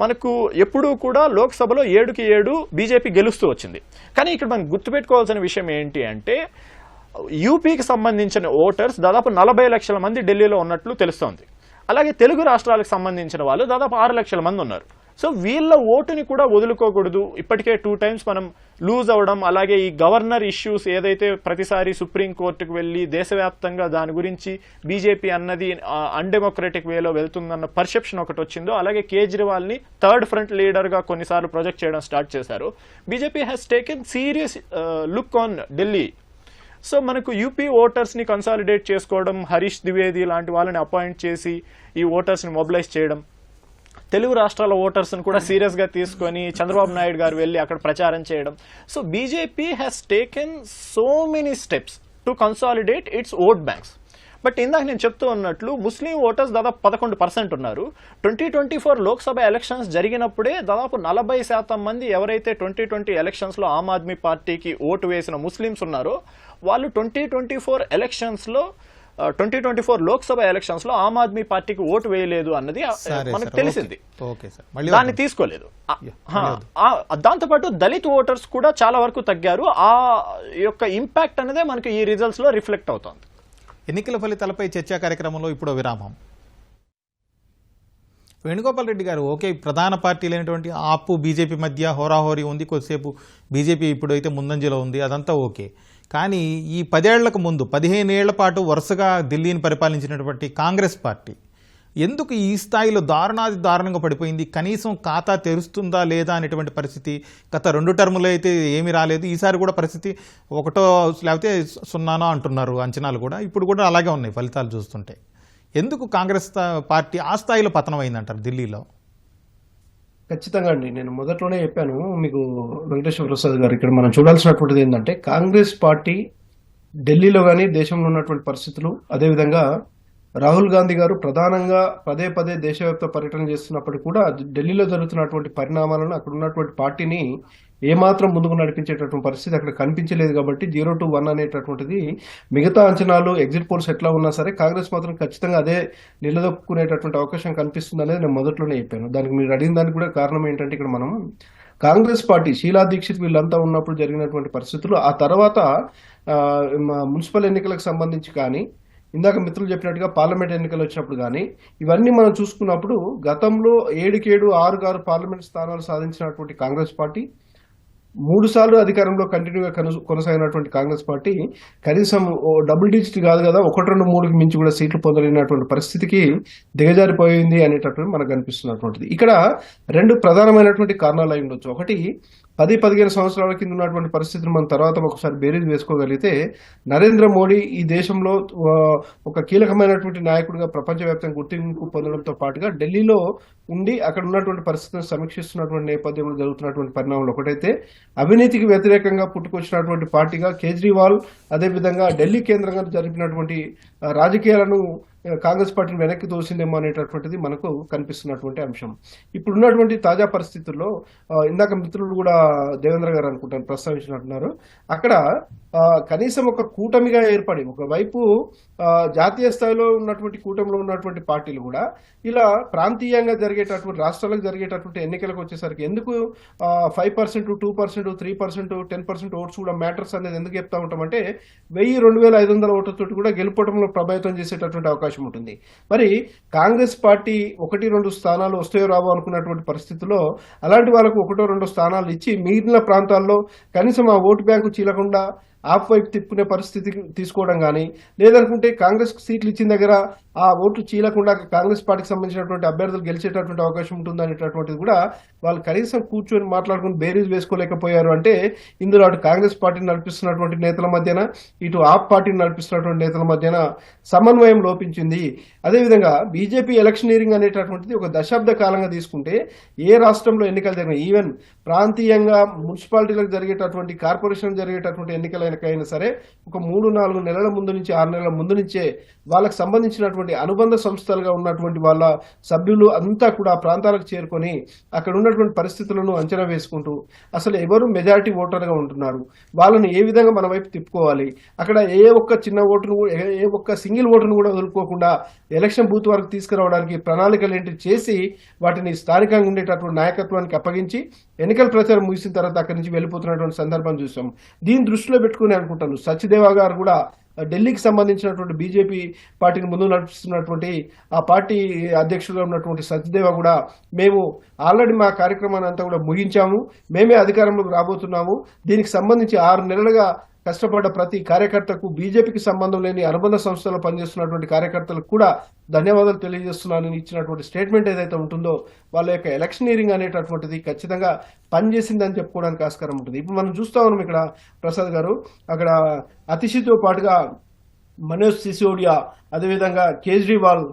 మనకు ఎప్పుడూ కూడా లోక్సభలో 7కి 7 బీజేపీ గెలుస్తూ వచ్చింది. కానీ ఇక్కడ మనం గుర్తుపెట్టుకోవాల్సిన విషయం ఏంటి అంటే, యూపీకి సంబంధించిన ఓటర్స్ దాదాపు 40 లక్షల మంది ఢిల్లీలో ఉన్నట్లు తెలుస్తోంది. అలాగే తెలుగు రాష్ట్రాలకు సంబంధించిన వాళ్ళు దాదాపు 6 లక్షల మంది ఉన్నారు. సో వీళ్ళ ఓటుని కూడా వదులుకోకూడదు. ఇప్పటికే 2 times మనం లూజ్ అవ్వడం, అలాగే ఈ గవర్నర్ ఇష్యూస్ ఏదైతే ప్రతిసారి సుప్రీంకోర్టుకు వెళ్ళి దేశవ్యాప్తంగా దాని గురించి బీజేపీ అన్నది అన్డెమోక్రటిక్ వేలో వెళ్తుందన్న పర్సెప్షన్ ఒకటి వచ్చిందో, అలాగే కేజ్రీవాల్ని థర్డ్ ఫ్రంట్ లీడర్గా కొన్నిసార్లు ప్రొజెక్ట్ చేయడం స్టార్ట్ చేశారు. BJP has taken serious look on Delhi. So మనకు యూపీ ఓటర్స్ని కన్సాలిడేట్ చేసుకోవడం, హరీష్ ద్వివేది లాంటి వాళ్ళని అపాయింట్ చేసి ఈ ఓటర్స్ని మొబిలైజ్ చేయడం, తెలుగు రాష్ట్రాల ఓటర్స్ని కూడా సీరియస్గా తీసుకొని చంద్రబాబు నాయుడు గారు వెళ్ళి అక్కడ ప్రచారం చేయడం. So BJP has taken so many steps to consolidate it's vote banks. But ఇందాక నేను చెప్తూ ఉన్నట్లు ముస్లిం ఓటర్స్ దాదాపు 11% ఉన్నారు. 2024 లోక్సభ ఎలక్షన్స్ జరిగినప్పుడే దాదాపు 40% మంది ఎవరైతే 2020 ఎలక్షన్స్లో ఆమ్ ఆద్మీ పార్టీకి ఓటు వేసిన ముస్లిమ్స్ ఉన్నారో వాళ్ళు 2024 ఎలక్షన్స్లో 2024 లోక్సభ ఎలక్షన్స్ లో ఆమ్ ఆద్మీ పార్టీకి ఓటు వేయలేదు అన్నది మనకు తెలిసింది. దాన్ని తీసుకోలేదు. దాంతోపాటు దళిత్ ఓటర్స్ కూడా చాలా వరకు తగ్గారు. ఆ యొక్క ఇంపాక్ట్ అనేది మనకి ఈ రిజల్ట్స్ లో రిఫ్లెక్ట్ అవుతోంది. ఎన్నికల ఫలితాలపై చర్చా కార్యక్రమంలో ఇప్పుడు విరామం. వేణుగోపాల్ రెడ్డి గారు, ఓకే, ప్రధాన పార్టీలైనటువంటి ఆపు బీజేపీ మధ్య హోరాహోరీ ఉంది, కొద్దిసేపు బీజేపీ ఇప్పుడైతే ముందంజలో ఉంది, అదంతా ఓకే. కానీ ఈ 10 ఏళ్లకు ముందు 15 ఏళ్ల పాటు వరుసగా ఢిల్లీని పరిపాలించినటువంటి కాంగ్రెస్ పార్టీ ఎందుకు ఈ స్థాయిలో దారుణాది దారుణంగా పడిపోయింది? కనీసం ఖాతా తెరుస్తుందా లేదా అనేటువంటి పరిస్థితి గత 2 టర్ములు అయితే ఏమీ రాలేదు. ఈసారి కూడా పరిస్థితి 1 లేకపోతే 0 అంటున్నారు అంచనాలు కూడా. ఇప్పుడు కూడా అలాగే ఉన్నాయి ఫలితాలు చూస్తుంటే. ఎందుకు కాంగ్రెస్ పార్టీ ఆ స్థాయిలో పతనం అయిందంటారు ఢిల్లీలో? ఖచ్చితంగా అండి, నేను మొదట్లోనే చెప్పాను మీకు వెంకటేశ్వర ప్రసాద్ గారు, ఇక్కడ మనం చూడాల్సినటువంటిది ఏంటంటే కాంగ్రెస్ పార్టీ ఢిల్లీలో కానీ దేశంలో ఉన్నటువంటి పరిస్థితులు, అదేవిధంగా రాహుల్ గాంధీ గారు ప్రధానంగా పదే పదే దేశవ్యాప్త పర్యటన చేస్తున్నప్పటికీ కూడా ఢిల్లీలో జరుగుతున్నటువంటి పరిణామాలను అక్కడ ఉన్నటువంటి పార్టీని ఏమాత్రం ముందుకు నడిపించేటటువంటి పరిస్థితి అక్కడ కనిపించలేదు కాబట్టి 0 to 1 అనేటటువంటిది మిగతా అంచనాలు ఎగ్జిట్ పోల్స్ ఎట్లా ఉన్నా సరే కాంగ్రెస్ మాత్రం ఖచ్చితంగా అదే నిలదొక్కునేటటువంటి అవకాశం కనిపిస్తుంది అనేది నేను మొదట్లోనే చెప్పాను. దానికి మీరు అడిగిన దానికి కూడా కారణం ఏంటంటే ఇక్కడ మనం కాంగ్రెస్ పార్టీ షీలా దీక్షిత్ వీళ్ళంతా ఉన్నప్పుడు జరిగినటువంటి పరిస్థితులు, ఆ తర్వాత మున్సిపల్ ఎన్నికలకు సంబంధించి కానీ ఇందాక మిత్రులు చెప్పినట్టుగా పార్లమెంట్ ఎన్నికలు వచ్చినప్పుడు కానీ ఇవన్నీ మనం చూసుకున్నప్పుడు గతంలో 7 6 పార్లమెంట్ స్థానాలు సాధించినటువంటి కాంగ్రెస్ పార్టీ 3 సార్లు అధికారంలో కంటిన్యూగా కొనసాగినటువంటి కాంగ్రెస్ పార్టీ కనీసం డబుల్ డిజిట్ కాదు కదా 1, 2, 3కి మించి కూడా సీట్లు పొందలేనటువంటి పరిస్థితికి దిగజారిపోయింది అనేటటువంటి మనకు కనిపిస్తున్నటువంటిది. ఇక్కడ 2 ప్రధానమైనటువంటి కారణాలు అయి ఉండొచ్చు. ఒకటి 10-15 సంవత్సరాల కింద ఉన్నటువంటి పరిస్థితిని మనం తర్వాత ఒకసారి బేరీజ్ వేసుకోగలిగితే నరేంద్ర మోడీ ఈ దేశంలో ఒక కీలకమైనటువంటి నాయకుడిగా ప్రపంచవ్యాప్తంగా గుర్తింపు పొందడంతో పాటుగా ఢిల్లీలో ఉండి అక్కడ ఉన్నటువంటి పరిస్థితులను సమీక్షిస్తున్నటువంటి నేపథ్యంలో జరుగుతున్నటువంటి పరిణామాలు ఒకటైతే, అవినీతికి వ్యతిరేకంగా పుట్టుకొచ్చినటువంటి పార్టీగా కేజ్రీవాల్ అదేవిధంగా ఢిల్లీ కేంద్రంగా జరిపినటువంటి రాజకీయాలను కాంగ్రెస్ పార్టీని వెనక్కి తోసిందేమో అనేటటువంటిది మనకు కనిపిస్తున్నటువంటి అంశం. ఇప్పుడున్నటువంటి తాజా పరిస్థితుల్లో ఇందాక మిత్రులు కూడా దేవేంద్ర గారు అనుకుంటాను ప్రస్తావించినట్టున్నారు, అక్కడ కనీసం ఒక కూటమిగా ఏర్పడి ఒకవైపు జాతీయ స్థాయిలో ఉన్నటువంటి కూటమిలో ఉన్నటువంటి పార్టీలు కూడా ఇలా ప్రాంతీయంగా జరిగేటటువంటి రాష్ట్రాలకు జరిగేటటువంటి ఎన్నికలకు వచ్చేసరికి ఎందుకు 5%, 2%, 3%, 10% ఓట్స్ కూడా మ్యాటర్స్ అనేది ఎందుకు చెప్తా ఉంటామంటే 1000-2500 ఓట్లతో కూడా గెలుపడంలో ప్రభావితం చేసేటటువంటి అవకాశం ఉంటుంది. మరి కాంగ్రెస్ పార్టీ 1-2 స్థానాలు వస్తాయో రావో అనుకున్నటువంటి పరిస్థితుల్లో అలాంటి వాళ్ళకు 1-2 స్థానాలు ఇచ్చి మిగిలిన ప్రాంతాల్లో కనీసం ఆ ఓటు బ్యాంకు చీలకుండా ఆప్ వైపు తిప్పుకునే పరిస్థితి తీసుకోవడం కానీ, లేదనుకుంటే కాంగ్రెస్ సీట్లు ఇచ్చిన దగ్గర ఆ ఓట్లు చీలకుండా కాంగ్రెస్ పార్టీకి సంబంధించినటువంటి అభ్యర్థులు గెలిచేటటువంటి అవకాశం ఉంటుంది అనేటటువంటిది కూడా వాళ్ళు కనీసం కూర్చొని మాట్లాడుకుని బేరీజ్ వేసుకోలేకపోయారు. అంటే ఇందులో అటు కాంగ్రెస్ పార్టీని నడిపిస్తున్నటువంటి నేతల మధ్యన ఇటు ఆప్ పార్టీని నడిపిస్తున్నటువంటి నేతల మధ్యన సమన్వయం లోపించింది. అదేవిధంగా బీజేపీ ఎలక్షనీరింగ్ అనేటటువంటిది ఒక దశాబ్ద కాలంగా తీసుకుంటే ఏ రాష్ట్రంలో ఎన్నికలు జరిగిన ఈవెన్ ప్రాంతీయంగా మున్సిపాలిటీలకు జరిగేటటువంటి కార్పొరేషన్ జరిగేటటువంటి ఎన్నికలైనా సరే ఒక 3-4 నెలల ముందు నుంచి 6 నెలల ముందు నుంచే వాళ్ళకు సంబంధించినటువంటి అనుబంధ సంస్థలుగా ఉన్నటువంటి వాళ్ళ సభ్యులు అంతా కూడా ప్రాంతాలకు చేరుకొని అక్కడ ఉన్నటువంటి పరిస్థితులను అంచనా వేసుకుంటూ అసలు ఎవరు మెజారిటీ ఓటర్గా ఉంటున్నారు, వాళ్ళని ఏ విధంగా మన వైపు తిప్పుకోవాలి, అక్కడ ఏ ఒక్క చిన్న ఓటును ఏ ఒక్క సింగిల్ ఓటును కూడా వదులుకోకుండా ఎలక్షన్ బూత్ వరకు తీసుకురావడానికి ప్రణాళికలు ఏంటి చేసి వాటిని స్థానికంగా ఉండేటటువంటి నాయకత్వానికి అప్పగించి ఎన్నికల ప్రచారం ముగిసిన తర్వాత అక్కడి నుంచి వెళ్ళిపోతున్నటువంటి సందర్భం చూసాం. దీన్ని దృష్టిలో పెట్టుకుని అనుకుంటాను సత్యదేవా గారు కూడా ఢిల్లీకి సంబంధించినటువంటి బీజేపీ పార్టీని ముందు నడిపిస్తున్నటువంటి ఆ పార్టీ అధ్యక్షులుగా ఉన్నటువంటి సత్యదేవ కూడా మేము ఆల్రెడీ మా కార్యక్రమాన్ని అంతా కూడా ముగించాము, మేమే అధికారంలోకి రాబోతున్నాము, దీనికి సంబంధించి 6 నెలలుగా కష్టపడ్డ ప్రతి కార్యకర్తకు బీజేపీకి సంబంధం లేని అనుబంధ సంస్థలో పనిచేస్తున్నటువంటి కార్యకర్తలకు కూడా ధన్యవాదాలు తెలియజేస్తున్నానని ఇచ్చినటువంటి స్టేట్మెంట్ ఏదైతే ఉంటుందో వాళ్ళ యొక్క ఎలక్షనీరింగ్ అనేటటువంటిది ఖచ్చితంగా పనిచేసిందని చెప్పుకోవడానికి ఆస్కారం ఉంటుంది. ఇప్పుడు మనం చూస్తా ఉన్నాం ఇక్కడ ప్రసాద్ గారు అక్కడ అతిషితో పాటుగా మనోజ్ సిసోడియా అదేవిధంగా కేజ్రీవాల్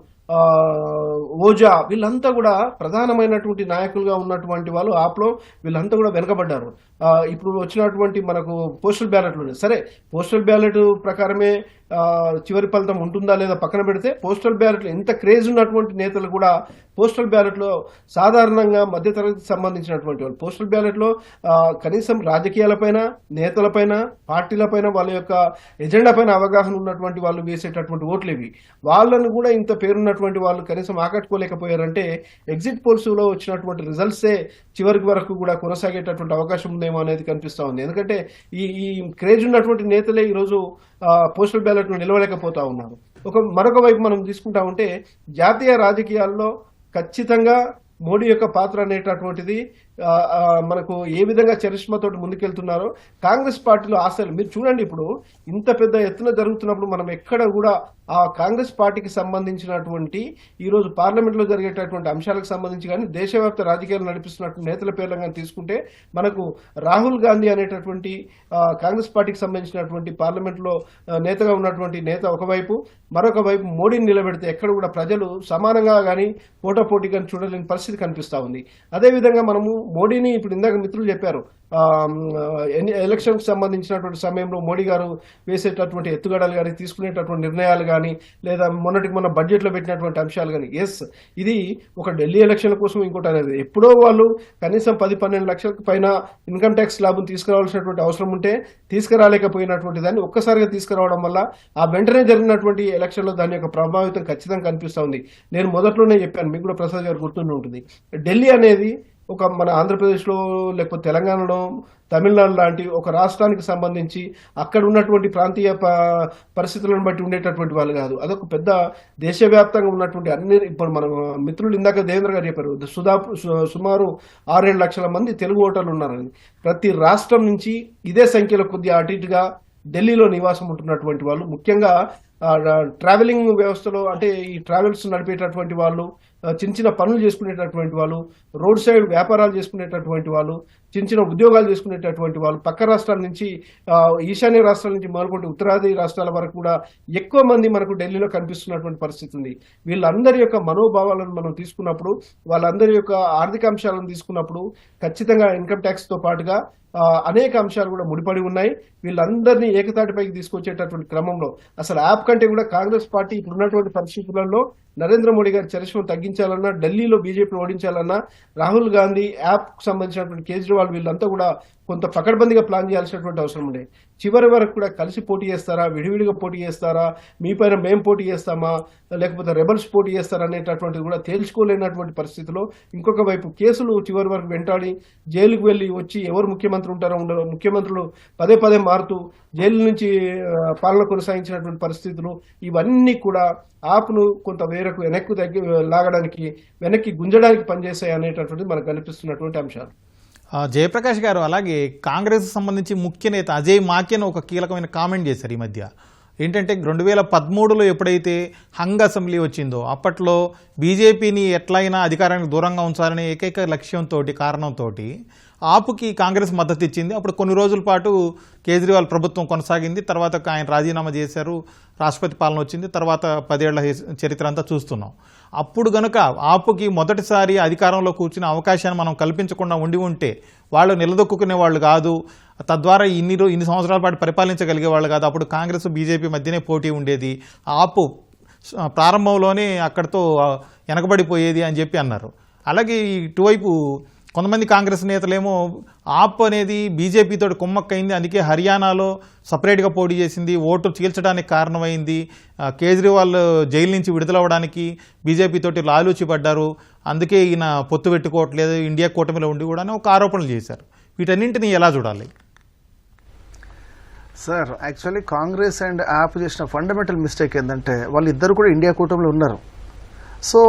ఓజా వీళ్ళంతా కూడా ప్రధానమైనటువంటి నాయకులుగా ఉన్నటువంటి వాళ్ళు ఆప్లో వీళ్ళంతా కూడా వెనకబడ్డారు. ఇప్పుడు వచ్చినటువంటి మనకు పోస్టల్ బ్యాలెట్లు సరే పోస్టల్ బ్యాలెట్ ప్రకారమే చివరి ఫలితం ఉంటుందా లేదా పక్కన పెడితే పోస్టల్ బ్యాలెట్లు ఎంత క్రేజ్ ఉన్నటువంటి నేతలు కూడా పోస్టల్ బ్యాలెట్లో సాధారణంగా మధ్యతరగతికి సంబంధించినటువంటి వాళ్ళు పోస్టల్ బ్యాలెట్లో కనీసం రాజకీయాలపైన నేతలపైన పార్టీలపైన వాళ్ళ యొక్క ఎజెండా పైన అవగాహన ఉన్నటువంటి వాళ్ళు వేసేటటువంటి ఓట్లు ఇవి. వాళ్ళను కూడా ఇంత పేరున్నటువంటి వాళ్ళు కనీసం ఆకట్టుకోలేకపోయారంటే ఎగ్జిట్ పోల్స్లో వచ్చినటువంటి రిజల్ట్సే చివరికి వరకు కూడా కొనసాగేటటువంటి అవకాశం ఉందేమో అనేది కనిపిస్తూ ఉంది. ఎందుకంటే ఈ క్రేజ్ ఉన్నటువంటి నేతలే ఈరోజు పోస్టల్ బ్యాలెట్ను నిలవలేకపోతా ఉన్నారు. మరొక వైపు మనం తీసుకుంటా ఉంటే జాతీయ రాజకీయాల్లో ఖచ్చితంగా మోడీ యొక్క పాత్ర అనేటటువంటిది మనకు ఏ విధంగా చరిష్మాతోటి ముందుకెళ్తున్నారో కాంగ్రెస్ పార్టీలో ఆశలు మీరు చూడండి. ఇప్పుడు ఇంత పెద్ద ఎత్తున జరుగుతున్నప్పుడు మనం ఎక్కడ కూడా ఆ కాంగ్రెస్ పార్టీకి సంబంధించినటువంటి ఈరోజు పార్లమెంట్లో జరిగేటటువంటి అంశాలకు సంబంధించి కానీ దేశవ్యాప్త రాజకీయాలు నడిపిస్తున్నటువంటి నేతల పేర్లు కానీ తీసుకుంటే మనకు రాహుల్ గాంధీ అనేటటువంటి కాంగ్రెస్ పార్టీకి సంబంధించినటువంటి పార్లమెంట్లో నేతగా ఉన్నటువంటి నేత ఒకవైపు, మరొక వైపు మోడీని నిలబెడితే ఎక్కడ కూడా ప్రజలు సమానంగా కానీ పోటాపోటీ కానీ చూడలేని పరిస్థితి కనిపిస్తూ ఉంది. అదేవిధంగా మనము మోడీని ఇప్పుడు ఇందాక మిత్రులు చెప్పారు, ఎలక్షన్కి సంబంధించినటువంటి సమయంలో మోడీ గారు వేసేటటువంటి ఎత్తుగడలు కానీ, తీసుకునేటటువంటి నిర్ణయాలు కానీ, లేదా మొన్నటికి మన బడ్జెట్లో పెట్టినటువంటి అంశాలు కానీ, ఎస్ ఇది ఒక ఢిల్లీ ఎలక్షన్ల కోసం ఇంకోటి అనేది ఎప్పుడో వాళ్ళు కనీసం 10-12 లక్షలకు పైన ఇన్కమ్ ట్యాక్స్ స్లాబ్ను తీసుకురావాల్సినటువంటి అవసరం ఉంటే తీసుకురాలేకపోయినటువంటి దాన్ని ఒక్కసారిగా తీసుకురావడం వల్ల ఆ వెంటనే జరిగినటువంటి ఎలక్షన్లో దాని యొక్క ప్రభావితం ఖచ్చితంగా కనిపిస్తూ ఉంది. నేను మొదట్లోనే చెప్పాను, మీకు కూడా ప్రసాద్ గారు గుర్తుండి ఉంటుంది, ఢిల్లీ అనేది ఒక మన ఆంధ్రప్రదేశ్లో లేకపోతే తెలంగాణలో, తమిళనాడు లాంటి ఒక రాష్ట్రానికి సంబంధించి అక్కడ ఉన్నటువంటి ప్రాంతీయ పరిస్థితులను బట్టి ఉండేటటువంటి వాళ్ళు కాదు. అదొక పెద్ద దేశవ్యాప్తంగా ఉన్నటువంటి అన్ని, ఇప్పుడు మన మిత్రులు ఇందాక దేవేంద్ర గారు చెప్పారు, సుమారు 6-7 లక్షల మంది తెలుగు ఓటర్లు ఉన్నారని. ప్రతి రాష్ట్రం నుంచి ఇదే సంఖ్యలో కొద్దిగా అటు ఇటుగా ఢిల్లీలో నివాసం ఉంటున్నటువంటి వాళ్ళు, ముఖ్యంగా ట్రావెలింగ్ వ్యవస్థలో అంటే ఈ ట్రావెల్స్ నడిపేటటువంటి వాళ్ళు, చిన్న చిన్న పనులు చేసుకునేటటువంటి వాళ్ళు, రోడ్ సైడ్ వ్యాపారాలు చేసుకునేటటువంటి వాళ్ళు, చిన్న చిన్న ఉద్యోగాలు చేసుకునేటటువంటి వాళ్ళు, పక్క రాష్ట్రాల నుంచి ఈశాన్య రాష్ట్రాల నుంచి మొదలుకొని ఉత్తరాది రాష్ట్రాల వరకు కూడా ఎక్కువ మంది మనకు ఢిల్లీలో కనిపిస్తున్నటువంటి పరిస్థితి ఉంది. వీళ్ళందరి యొక్క మనోభావాలను మనం తీసుకున్నప్పుడు, వాళ్ళందరి యొక్క ఆర్థిక అంశాలను తీసుకున్నప్పుడు ఖచ్చితంగా ఇన్కమ్ ట్యాక్స్తో పాటుగా అనేక అంశాలు కూడా ముడిపడి ఉన్నాయి. వీళ్ళందరినీ ఏకతాటిపైకి తీసుకొచ్చేటటువంటి క్రమంలో అసలు యాప్ కంటే కూడా కాంగ్రెస్ పార్టీ ఇప్పుడున్నటువంటి పరిస్థితులలో నరేంద్ర మోడీ గారి చరిష్మను తగ్గించాలన్నా, ఢిల్లీలో బీజేపీని ఓడించాలన్నా, రాహుల్ గాంధీ, యాప్ సంబంధించినటువంటి కేజ్రీవాల్ వీళ్ళంతా కూడా కొంత పకడ్బందీగా ప్లాన్ చేయాల్సినటువంటి అవసరం ఉండే. చివరి వరకు కూడా కలిసి పోటీ చేస్తారా, విడివిడిగా పోటీ చేస్తారా, మీ పైన మేం పోటీ చేస్తామా, లేకపోతే రెబల్స్ పోటీ చేస్తారా అనేటటువంటిది కూడా తేల్చుకోలేనటువంటి పరిస్థితిలో ఇంకొక వైపు కేసులు చివరి వరకు వెంటాడి జైలుకు వెళ్ళి వచ్చి ఎవరు ముఖ్యమంత్రి ఉంటారో ఉండరో, ముఖ్యమంత్రులు పదే పదే మారుతూ జైలు నుంచి పాలన కొనసాగించినటువంటి పరిస్థితులు, ఇవన్నీ కూడా ఆప్ను కొంత వేరకు వెనక్కి గుంజడానికి పనిచేస్తాయి అనేటటువంటిది మనకు కనిపిస్తున్నటువంటి అంశాలు. జయప్రకాష్ గారు, అలాగే కాంగ్రెస్ సంబంధించి ముఖ్య నేత అజయ్ మాకెన్ ఒక కీలకమైన కామెంట్ చేశారు ఈ మధ్య. ఏంటంటే 2013లో ఎప్పుడైతే హంగ్ అసెంబ్లీ వచ్చిందో అప్పట్లో బీజేపీని ఎట్లయినా అధికారానికి దూరంగా ఉంచాలనే ఏకైక లక్ష్యంతో, కారణంతో ఆపుకి కాంగ్రెస్ మద్దతు ఇచ్చింది. అప్పుడు కొన్ని రోజుల పాటు కేజ్రీవాల్ ప్రభుత్వం కొనసాగింది. తర్వాత ఆయన రాజీనామా చేశారు, రాష్ట్రపతి పాలన వచ్చింది. తర్వాత 10 ఏళ్ల చరిత్ర అంతా చూస్తున్నాం. అప్పుడు గనుక ఆపుకి మొదటిసారి అధికారంలో కూర్చునే అవకాశాన్ని మనం కల్పించకుండా ఉంటే వాళ్ళు నిలదొక్కునే వాళ్ళు కాదు, తద్వారా ఇన్ని సంవత్సరాల పాటు పరిపాలించగలిగే వాళ్ళు కాదు. అప్పుడు కాంగ్రెస్ బీజేపీ మధ్యనే పోటీ ఉండేది, ఆపు ప్రారంభంలోనే అక్కడితో వెనకబడిపోయేది అని చెప్పి అన్నారు. అలాగే ఇటువైపు కొంతమంది కాంగ్రెస్ నేతలేమో ఆప్ అనేది బీజేపీతో కుమ్మక్కైంది, అందుకే హర్యానాలో సపరేట్గా పోటీ చేసింది, ఓటు చీల్చడానికి కారణమైంది, కేజ్రీవాల్ జైలు నుంచి విడుదలవ్వడానికి బీజేపీతోటి లాలూచి పడ్డారు, అందుకే ఈయన పొత్తు పెట్టుకోవట్లేదు, ఇండియా కూటమిలో ఉండి కూడా ఒక ఆరోపణలు చేశారు. వీటన్నింటినీ ఎలా చూడాలి sir? Actually Congress and app చేసిన ఫండమెంటల్ మిస్టేక్ ఏంటంటే వాళ్ళిద్దరు కూడా ఇండియా కూటమిలో ఉన్నారు. సో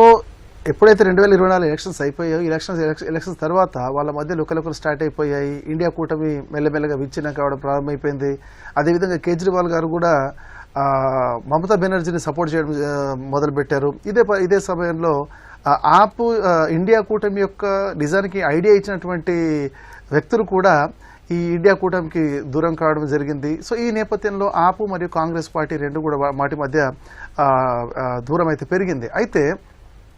ఎప్పుడైతే 2024 ఎలక్షన్స్ అయిపోయాయో, ఎలక్షన్స్ తర్వాత వాళ్ళ మధ్య లుకలుకలు స్టార్ట్ అయిపోయాయి. ఇండియా కూటమి మెల్లమెల్లగా విచ్ఛిన్నం కావడం ప్రారంభమైపోయింది. అదేవిధంగా కేజ్రీవాల్ గారు కూడా మమతా బెనర్జీని సపోర్ట్ చేయడం మొదలుపెట్టారు. ఇదే సమయంలో ఆప్ ఇండియా కూటమి యొక్క నిజానికి ఐడియా ఇచ్చినటువంటి వ్యక్తులు కూడా ఈ ఇండియా కూటమికి దూరం కావడం జరిగింది. సో ఈ నేపథ్యంలో ఆపు మరియు కాంగ్రెస్ పార్టీ రెండు కూడా వాటి మధ్య దూరం అయితే పెరిగింది. అయితే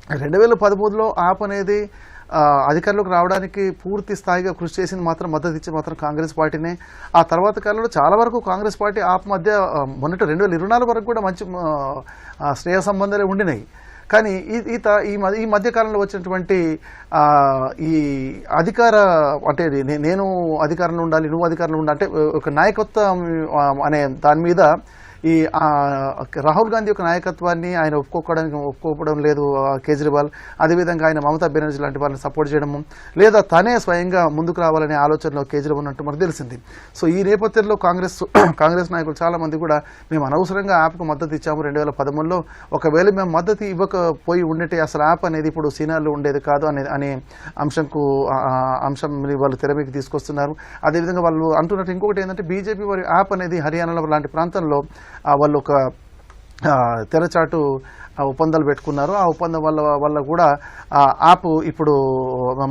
2013లో ఆప్ అనేది అధికారంలోకి రావడానికి పూర్తి స్థాయిగా కృషి చేసింది మాత్రం, మద్దతు ఇచ్చి మాత్రం కాంగ్రెస్ పార్టీనే. ఆ తర్వాత కాలంలో చాలా వరకు కాంగ్రెస్ పార్టీ ఆప్ మధ్య మొన్నటి 2024 వరకు కూడా మంచి స్నేహ సంబంధాలే ఉండినాయి. కానీ ఈ మధ్యకాలంలో వచ్చినటువంటి ఈ అధికార అంటే నేను అధికారంలో ఉండాలి, నువ్వు అధికారంలో ఉండాలి అంటే ఒక నాయకత్వం అనే దాని మీద ఈ రాహుల్ గాంధీ యొక్క నాయకత్వాన్ని ఆయన ఒప్పుకోవడం లేదు కేజ్రీవాల్. అదేవిధంగా ఆయన మమతా బెనర్జీ లాంటి వాళ్ళని సపోర్ట్ చేయడము, లేదా తనే స్వయంగా ముందుకు రావాలనే ఆలోచనలో కేజ్రీవాల్ ఉన్నట్టు మనకు తెలిసింది. సో ఈ నేపథ్యంలో కాంగ్రెస్ నాయకులు చాలా మంది కూడా మేము అనవసరంగా యాప్కు మద్దతు ఇచ్చాము 2013లో, ఒకవేళ మేము మద్దతు ఇవ్వకపోయి ఉండేటే అసలు యాప్ అనేది ఇప్పుడు సీనాల్లో ఉండేది కాదు అనే అంశం వాళ్ళు తెరమీకి తీసుకొస్తున్నారు. అదేవిధంగా వాళ్ళు అంటున్నట్టు ఇంకొకటి ఏంటంటే బీజేపీ వారి యాప్ అనేది హర్యానాలో లాంటి ప్రాంతంలో వాళ్ళు ఒక తెరచాటు ఒప్పందాలు పెట్టుకున్నారు. ఆ ఒప్పందం వల్ల కూడా యాప్ ఇప్పుడు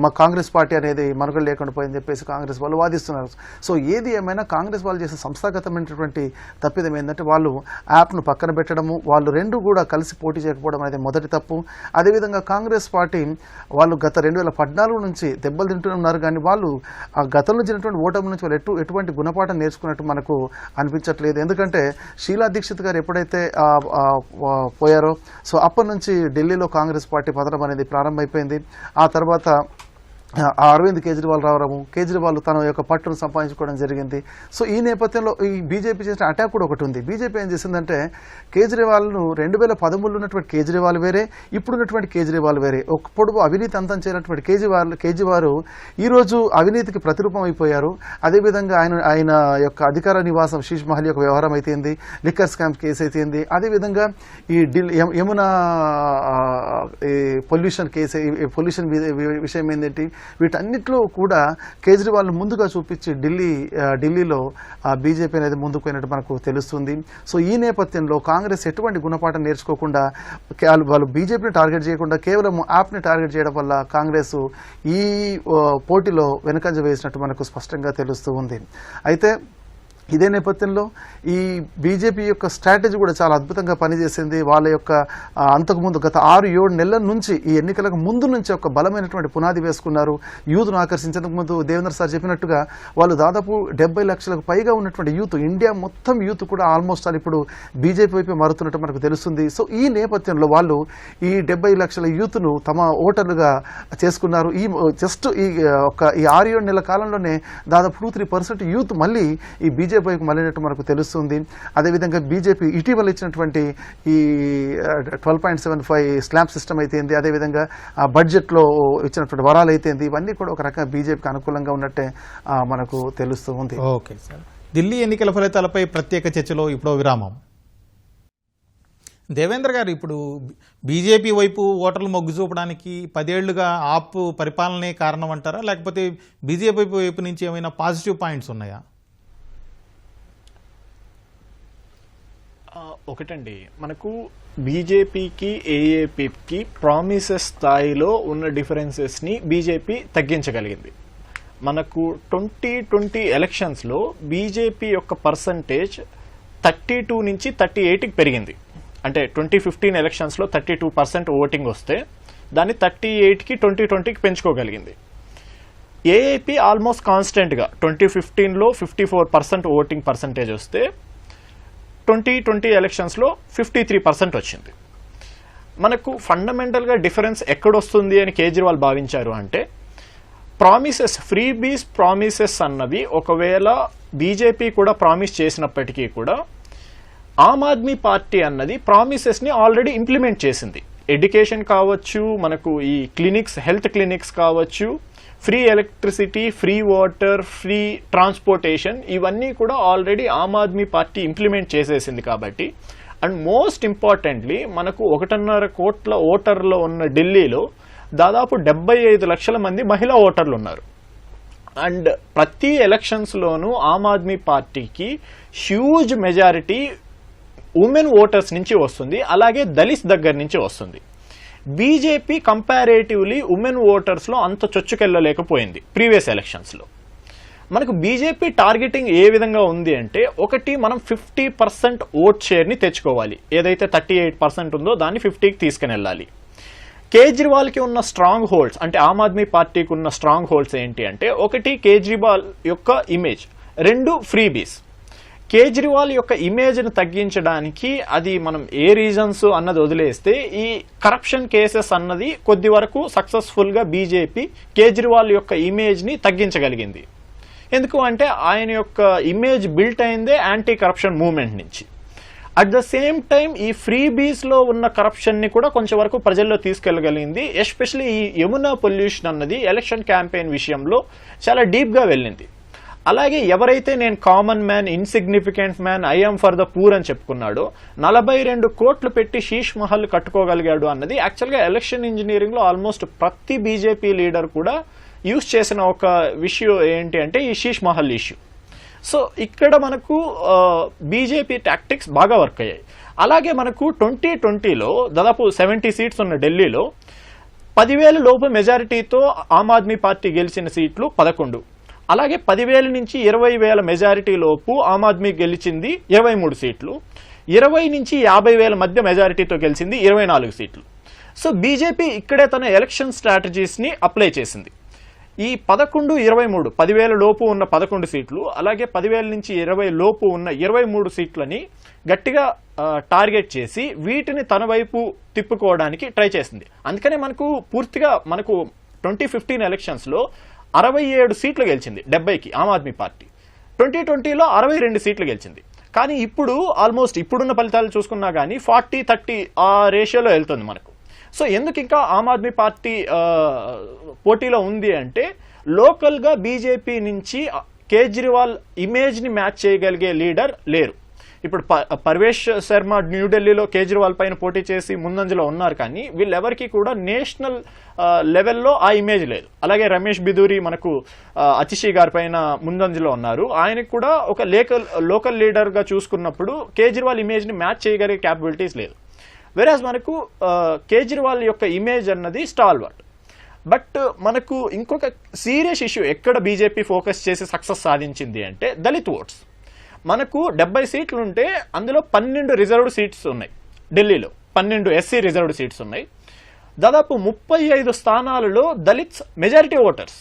మా కాంగ్రెస్ పార్టీ అనేది మనుగడ లేకుండా పోయిందని చెప్పేసి కాంగ్రెస్ వాళ్ళు వాదిస్తున్నారు. సో ఏది ఏమైనా కాంగ్రెస్ వాళ్ళు చేసే సంస్థాగతమైనటువంటి తప్పిదం ఏంటంటే వాళ్ళు యాప్ను పక్కన పెట్టడము, వాళ్ళు రెండు కూడా కలిసి పోటీ చేయకపోవడం అనేది మొదటి తప్పు. అదేవిధంగా కాంగ్రెస్ పార్టీ వాళ్ళు గత 2014 నుంచి దెబ్బలు తింటున్నారు, కానీ వాళ్ళు ఆ గతంలో జరిగినటువంటి ఓటమి నుంచి వాళ్ళు ఎటువంటి గుణపాఠం నేర్చుకున్నట్టు మనకు అనిపించట్లేదు. ఎందుకంటే షీలా దీక్షిత్ గారు ఎప్పుడైతే పోయారో సో అప్పటి నుంచి ఢిల్లీలో కాంగ్రెస్ పార్టీ పతనం అనేది ప్రారంభమైపోయింది. ఆ తర్వాత అరవింద్ కేజ్రీవాల్ రావడము, కేజ్రీవాల్ తన యొక్క పట్టును సంపాదించుకోవడం జరిగింది. సో ఈ నేపథ్యంలో ఈ బీజేపీ చేసిన అటాక్ కూడా ఒకటి ఉంది. బీజేపీ ఏం చేసిందంటే కేజ్రీవాల్ను 2013లో ఉన్నటువంటి కేజ్రీవాల్ వేరే, ఇప్పుడున్నటువంటి కేజ్రీవాల్ వేరే. ఒకప్పుడు అవినీతి అంతం చేయనటువంటి కేజ్రీవాల్ ఈరోజు అవినీతికి ప్రతిరూపం అయిపోయారు. అదేవిధంగా ఆయన యొక్క అధికార నివాసం శీష్ మహల్ యొక్క వ్యవహారం అయితేంది, లిక్కర్ స్కామ్ కేసు అయితేంది, అదేవిధంగా ఈ యమునా పొల్యూషన్ కేసు, పొల్యూషన్ విషయం ఏంటంటే వీటన్నిటిలో కూడా కేజ్రీవాల్ ముందుగా చూపించి ఢిల్లీలో బీజేపీ అనేది ముందుకు పోయినట్టు మనకు తెలుస్తుంది. సో ఈ నేపథ్యంలో కాంగ్రెస్ ఎటువంటి గుణపాఠం నేర్చుకోకుండా వాళ్ళు బీజేపీని టార్గెట్ చేయకుండా కేవలం యాప్ని టార్గెట్ చేయడం వల్ల కాంగ్రెస్ ఈ పోటీలో వెనుకంజ వేసినట్టు మనకు స్పష్టంగా తెలుస్తూ ఉంది. అయితే ఇదే నేపథ్యంలో ఈ బీజేపీ యొక్క స్ట్రాటజీ కూడా చాలా అద్భుతంగా పనిచేసింది. వాళ్ళ యొక్క అంతకుముందు గత 6-7 నెలల నుంచి ఈ ఎన్నికలకు ముందు నుంచి ఒక బలమైనటువంటి పునాది వేసుకున్నారు. యూత్ను ఆకర్షించేందుకు ముందు దేవేంద్ర సార్ చెప్పినట్టుగా వాళ్ళు దాదాపు 70 లక్షలకు పైగా ఉన్నటువంటి యూత్, ఇండియా మొత్తం యూత్ కూడా ఆల్మోస్ట్ ఇప్పుడు బీజేపీ వైపు మారుతున్నట్టు మనకు తెలుస్తుంది. సో ఈ నేపథ్యంలో వాళ్ళు ఈ 70 లక్షల యూత్ను తమ ఓటర్లుగా చేసుకున్నారు. ఈ 6-7 నెలల కాలంలోనే దాదాపు 2-3% యూత్ మళ్ళీ ఈ బీజేపీ వైపు మళ్ళినట్టు మనకు తెలుస్తుంది. అదేవిధంగా బీజేపీ ఇటీవల ఇచ్చినటువంటి ఈ 12.75 స్లాబ్ సిస్టమ్ అయితేంది, అదేవిధంగా బడ్జెట్లో ఇచ్చినటువంటి వరాలు అయితేంది, ఇవన్నీ కూడా ఒక రకంగా బీజేపీకి అనుకూలంగా ఉన్నట్టే మనకు తెలుస్తూ ఉంది. ఓకే సార్, ఢిల్లీ ఎన్నికల ఫలితాలపై ప్రత్యేక చర్చలో ఇప్పుడు విరామం. దేవేంద్ర గారు, ఇప్పుడు బీజేపీ వైపు ఓటర్లు మొగ్గు చూపడానికి 10 ఏళ్లుగా ఆప్ పరిపాలనే కారణం అంటారా, లేకపోతే బీజేపీ వైపు నుంచి ఏమైనా పాజిటివ్ పాయింట్స్ ఉన్నాయా? ఒకటండి, మనకు బీజేపీకి ఏఏపీకి ప్రామిసెస్ స్థాయిలో ఉన్న డిఫరెన్సెస్ని బీజేపీ తగ్గించగలిగింది. మనకు 2020 ఎలక్షన్స్లో బీజేపీ యొక్క పర్సంటేజ్ 32 నుంచి 38కి పెరిగింది. అంటే 2015 ఎలక్షన్స్లో 32% ఓటింగ్ వస్తే దాన్ని 38కి 2020కి పెంచుకోగలిగింది. ఏఏపీ ఆల్మోస్ట్ కాన్స్టెంట్గా 2015లో 54% ఓటింగ్ పర్సంటేజ్ వస్తే 2020 ఎలక్షన్స్లో 53% వచ్చింది. మనకు ఫండమెంటల్గా డిఫరెన్స్ ఎక్కడొస్తుంది అని కేజ్రీవాల్ భావించారు అంటే, ప్రామిసెస్, ఫ్రీబీస్ ప్రామిసెస్ అన్నవి ఒకవేళ బీజేపీ కూడా ప్రామిస్ చేసినప్పటికీ కూడా ఆమ్ ఆద్మీ పార్టీ అన్నది ప్రామిసెస్ని ఆల్రెడీ ఇంప్లిమెంట్ చేసింది. ఎడ్యుకేషన్ కావచ్చు, మనకు ఈ క్లినిక్స్, హెల్త్ క్లినిక్స్ కావచ్చు, free electricity, free water, free transportation, ఇవన్నీ కూడా ఆల్రెడీ ఆమ్ ఆద్మీ పార్టీ ఇంప్లిమెంట్ చేసేసింది. కాబట్టి అండ్ మోస్ట్ ఇంపార్టెంట్లీ మనకు 1.5 కోట్ల ఓటర్లు ఉన్న ఢిల్లీలో దాదాపు 75 లక్షల మంది మహిళా ఓటర్లు ఉన్నారు. అండ్ ప్రతి ఎలక్షన్స్లోనూ ఆమ్ ఆద్మీ పార్టీకి హ్యూజ్ మెజారిటీ ఉమెన్ ఓటర్స్ నుంచి వస్తుంది, అలాగే దళిత్ దగ్గర నుంచి వస్తుంది. బీజేపీ కంపారేటివ్లీ ఉమెన్ ఓటర్స్లో అంత చొచ్చుకెళ్ళలేకపోయింది ప్రీవియస్ ఎలక్షన్స్లో. మనకు బీజేపీ టార్గెటింగ్ ఏ విధంగా ఉంది అంటే, ఒకటి మనం 50% ఓట్ షేర్ని తెచ్చుకోవాలి. ఏదైతే 38% ఉందో దాన్ని 50కి తీసుకుని వెళ్ళాలి. కేజ్రీవాల్కి ఉన్న స్ట్రాంగ్ హోల్డ్స్, అంటే ఆమ్ ఆద్మీ పార్టీకి ఉన్న స్ట్రాంగ్ హోల్డ్స్ ఏంటి అంటే, ఒకటి కేజ్రీవాల్ యొక్క ఇమేజ్, 2 ఫ్రీబీస్. కేజ్రీవాల్ యొక్క ఇమేజ్ను తగ్గించడానికి అది మనం ఏ రీజన్స్ అన్నది వదిలేస్తే, ఈ కరప్షన్ కేసెస్ అన్నది కొద్ది వరకు సక్సెస్ఫుల్గా బీజేపీ కేజ్రీవాల్ యొక్క ఇమేజ్ని తగ్గించగలిగింది. ఎందుకు అంటే ఆయన యొక్క ఇమేజ్ బిల్ట్ అయిందే యాంటీ కరప్షన్ మూవ్మెంట్ నుంచి. అట్ ద సేమ్ టైం ఈ ఫ్రీబీస్లో ఉన్న కరప్షన్ని కూడా కొంచెం వరకు ప్రజల్లో తీసుకెళ్ళగలిగింది. ఎస్పెషల్లీ ఈ యమునా పొల్యూషన్ అన్నది ఎలక్షన్ క్యాంపెయిన్ విషయంలో చాలా డీప్గా వెళ్ళింది. అలాగే ఎవరైతే నేను common man, insignificant man, I'm for the poor అని చెప్పుకున్నాడో, 42 కోట్లు పెట్టి శీష్ మహల్ కట్టుకోగలిగాడు అన్నది యాక్చువల్గా ఎలక్షన్ ఇంజనీరింగ్లో ఆల్మోస్ట్ ప్రతి బీజేపీ లీడర్ కూడా యూజ్ చేసిన ఒక విషయం ఏంటి అంటే ఈ శీష్ మహల్ ఇష్యూ. సో ఇక్కడ మనకు బీజేపీ టాక్టిక్స్ బాగా వర్క్ అయ్యాయి. అలాగే మనకు 2020లో దాదాపు 70 సీట్స్ ఉన్న ఢిల్లీలో 10,000 లోపు మెజారిటీతో ఆమ్ ఆద్మీ పార్టీ గెలిచిన సీట్లు 11. అలాగే 10,000 నుంచి 20,000 మెజారిటీ లోపు ఆమ్ ఆద్మీ గెలిచింది 23 సీట్లు. 20 నుంచి 50,000 మధ్య మెజారిటీతో గెలిచింది 24 సీట్లు. సో బీజేపీ ఇక్కడే తన ఎలక్షన్ స్ట్రాటజీస్ని అప్లై చేసింది. ఈ 11, 23 10,000 లోపు ఉన్న 11 సీట్లు, అలాగే 10,000 నుంచి 20 లోపు ఉన్న 23 సీట్లని గట్టిగా టార్గెట్ చేసి వీటిని తన వైపు తిప్పుకోవడానికి ట్రై చేసింది. అందుకనే పూర్తిగా 2015 ఎలక్షన్స్లో 67 సీట్లు గెలిచింది 70కి ఆమ్ ఆద్మీ పార్టీ. 2020లో 62 సీట్లు గెలిచింది. కానీ ఇప్పుడు ఆల్మోస్ట్ ఇప్పుడున్న ఫలితాలు చూసుకున్నా కానీ 40-30 ఆ రేషియోలో వెళ్తుంది మనకు. సో ఎందుకు ఇంకా ఆమ్ ఆద్మీ పార్టీ పోటీలో ఉంది అంటే, లోకల్గా బీజేపీ నుంచి కేజ్రీవాల్ ఇమేజ్ని మ్యాచ్ చేయగలిగే లీడర్ లేరు. ఇప్పుడు పర్వేష్ శర్మ న్యూఢిల్లీలో కేజ్రీవాల్ పైన పోటీ చేసి ముందంజలో ఉన్నారు, కానీ వీళ్ళెవరికి కూడా నేషనల్ లెవెల్లో ఆ ఇమేజ్ లేదు. అలాగే రమేష్ బిదూరి మనకు అతిషి గారి పైన ముందంజలో ఉన్నారు, ఆయనకు కూడా ఒక లోకల్ లీడర్గా చూసుకున్నప్పుడు కేజ్రీవాల్ ఇమేజ్ని మ్యాచ్ చేయగలిగే క్యాపబిలిటీస్ లేదు. వెరాజ్ మనకు కేజ్రీవాల్ యొక్క ఇమేజ్ అన్నది స్టాల్వర్ట్. బట్ మనకు ఇంకొక సీరియస్ ఇష్యూ ఎక్కడ బీజేపీ ఫోకస్ చేసి సక్సెస్ సాధించింది అంటే దళిత్ ఓట్స్. మనకు 70 సీట్లు ఉంటే అందులో 12 రిజర్వ్డ్ సీట్స్ ఉన్నాయి. ఢిల్లీలో 12 ఎస్సీ రిజర్వ్డ్ సీట్స్ ఉన్నాయి. దాదాపు 35 స్థానాలలో Dalits majority voters.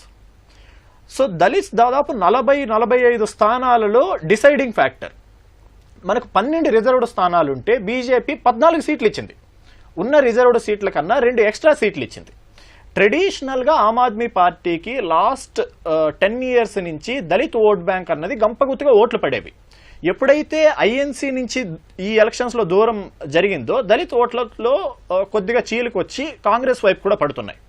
So Dalits దాదాపు 40-45 స్థానాలలో డిసైడింగ్ ఫ్యాక్టర్. మనకు 12 రిజర్వ్డ్ స్థానాలు ఉంటే బీజేపీ 14 సీట్లు ఇచ్చింది. ఉన్న రిజర్వ్డ్ సీట్ల కన్నా 2 ఎక్స్ట్రా సీట్లు ఇచ్చింది. ట్రెడిషనల్గా ఆమ్ ఆద్మీ పార్టీకి లాస్ట్ 10 ఇయర్స్ నుంచి దళిత్ ఓట్ బ్యాంక్ అన్నది గంపగుత్తుగా ఓట్లు పడేవి. ఎప్పుడైతే ఐఎన్సీ నుంచి ఈ ఎలక్షన్స్లో దూరం జరిగిందో దళిత్ ఓట్లలో కొద్దిగా చీలికొచ్చి కాంగ్రెస్ వైపు కూడా పడుతున్నాయి.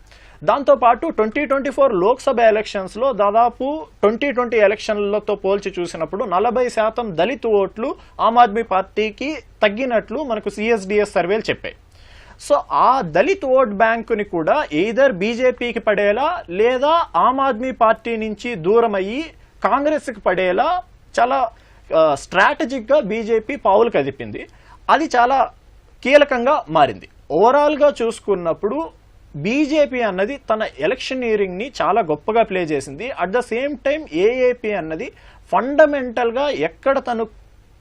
దాంతోపాటు 2024 లోక్సభ ఎలక్షన్స్లో దాదాపు 2020 ఎలక్షన్లతో పోల్చి చూసినప్పుడు 40% దళిత్ ఓట్లు ఆమ్ ఆద్మీ పార్టీకి తగ్గినట్లు మనకు సిఎస్డిఎస్ సర్వేలు చెప్పాయి. సో ఆ దళిత్ ఓట్ బ్యాంకుని కూడా ఎయిదర్ బీజేపీకి పడేలా లేదా ఆమ్ ఆద్మీ పార్టీ నుంచి దూరం అయ్యి కాంగ్రెస్కి పడేలా చాలా స్ట్రాటజిక్గా బీజేపీ పావులు కదిపింది. అది చాలా కీలకంగా మారింది. ఓవరాల్గా చూసుకున్నప్పుడు బీజేపీ అన్నది తన ఎలక్షనీరింగ్ని చాలా గొప్పగా ప్లే చేసింది. At the same time AAP అన్నది ఫండమెంటల్గా ఎక్కడ తను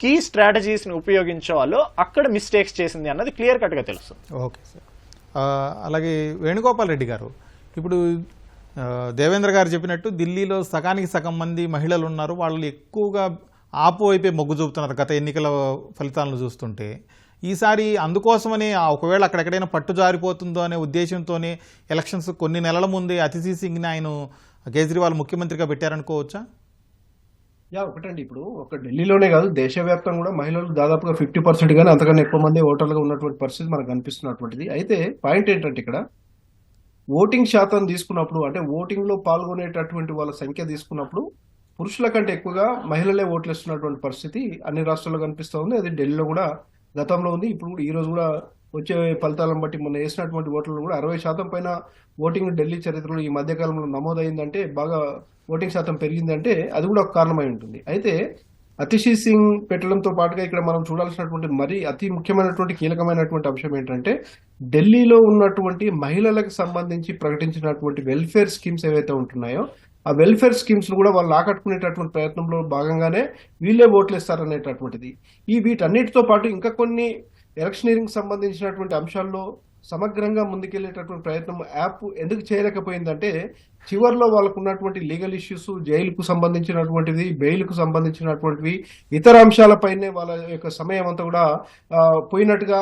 కీ స్ట్రాటజీస్ని ఉపయోగించాలో అక్కడ మిస్టేక్స్ చేసింది అన్నది క్లియర్ కట్గా తెలుస్తుంది. Okay sir. అలాగే వేణుగోపాల్ రెడ్డి గారు, ఇప్పుడు దేవేంద్ర గారు చెప్పినట్టు ఢిల్లీలో సగానికి సగం మంది మహిళలు ఉన్నారు. వాళ్ళు ఎక్కువగా ఆపు వైపే మొగ్గు చూపుతున్నారు గత ఎన్నికల ఫలితాలను చూస్తుంటే. ఈసారి అందుకోసమని ఒకవేళ అక్కడెక్కడైనా పట్టు జారిపోతుందో అనే ఉద్దేశంతోనే ఎలక్షన్స్ కొన్ని నెలల ముందే అతిశీ సింగ్ని ఆయన కేజ్రీవాల్ ముఖ్యమంత్రిగా పెట్టారనుకోవచ్చా? ఒకటండి, ఇప్పుడు ఒక ఢిల్లీలోనే కాదు దేశవ్యాప్తంగా కూడా మహిళలు దాదాపుగా 50% కానీ అంతకన్నా ఎక్కువ మంది ఓటర్లుగా ఉన్నటువంటి పరిస్థితి మనకు కనిపిస్తున్నటువంటిది. అయితే పాయింట్ ఏంటంటే ఇక్కడ ఓటింగ్ శాతం తీసుకున్నప్పుడు, అంటే ఓటింగ్ లో పాల్గొనేటటువంటి వాళ్ళ సంఖ్య తీసుకున్నప్పుడు పురుషుల కంటే ఎక్కువగా మహిళలే ఓట్లు వేస్తున్నటువంటి పరిస్థితి అన్ని రాష్ట్రాల్లో కనిపిస్తూ ఉంది. అది ఢిల్లీలో కూడా గతంలో ఉంది. ఇప్పుడు ఈ రోజు కూడా వచ్చే ఫలితాలను బట్టి మొన్న వేసినటువంటి ఓట్లలో కూడా 60% పైన ఓటింగ్ ఢిల్లీ చరిత్రలో ఈ మధ్యకాలంలో నమోదైందంటే, బాగా ఓటింగ్ శాతం పెరిగిందంటే అది కూడా ఒక కారణమై ఉంటుంది. అయితే అతిశీ సింగ్ పెట్టడంతో పాటుగా ఇక్కడ మనం చూడాల్సినటువంటి మరి అతి ముఖ్యమైనటువంటి కీలకమైనటువంటి అంశం ఏంటంటే, ఢిల్లీలో ఉన్నటువంటి మహిళలకు సంబంధించి ప్రకటించినటువంటి వెల్ఫేర్ స్కీమ్స్ ఏవైతే ఉంటున్నాయో ఆ వెల్ఫేర్ స్కీమ్స్ కూడా వాళ్ళు ఆకట్టుకునేటటువంటి ప్రయత్నంలో భాగంగానే వీళ్ళే ఓట్లు ఇస్తారనేటటువంటిది. వీటన్నిటితో పాటు ఇంకా కొన్ని ఎలక్షనీరింగ్ సంబంధించినటువంటి అంశాల్లో సమగ్రంగా ముందుకెళ్లేటటువంటి ప్రయత్నం యాప్ ఎందుకు చేయలేకపోయిందంటే, చివరిలో వాళ్ళకు ఉన్నటువంటి లీగల్ ఇష్యూస్, జైలుకు సంబంధించినటువంటివి, బెయిల్కు సంబంధించినటువంటివి, ఇతర అంశాలపైనే వాళ్ళ యొక్క సమయం అంతా కూడా పోయినట్టుగా,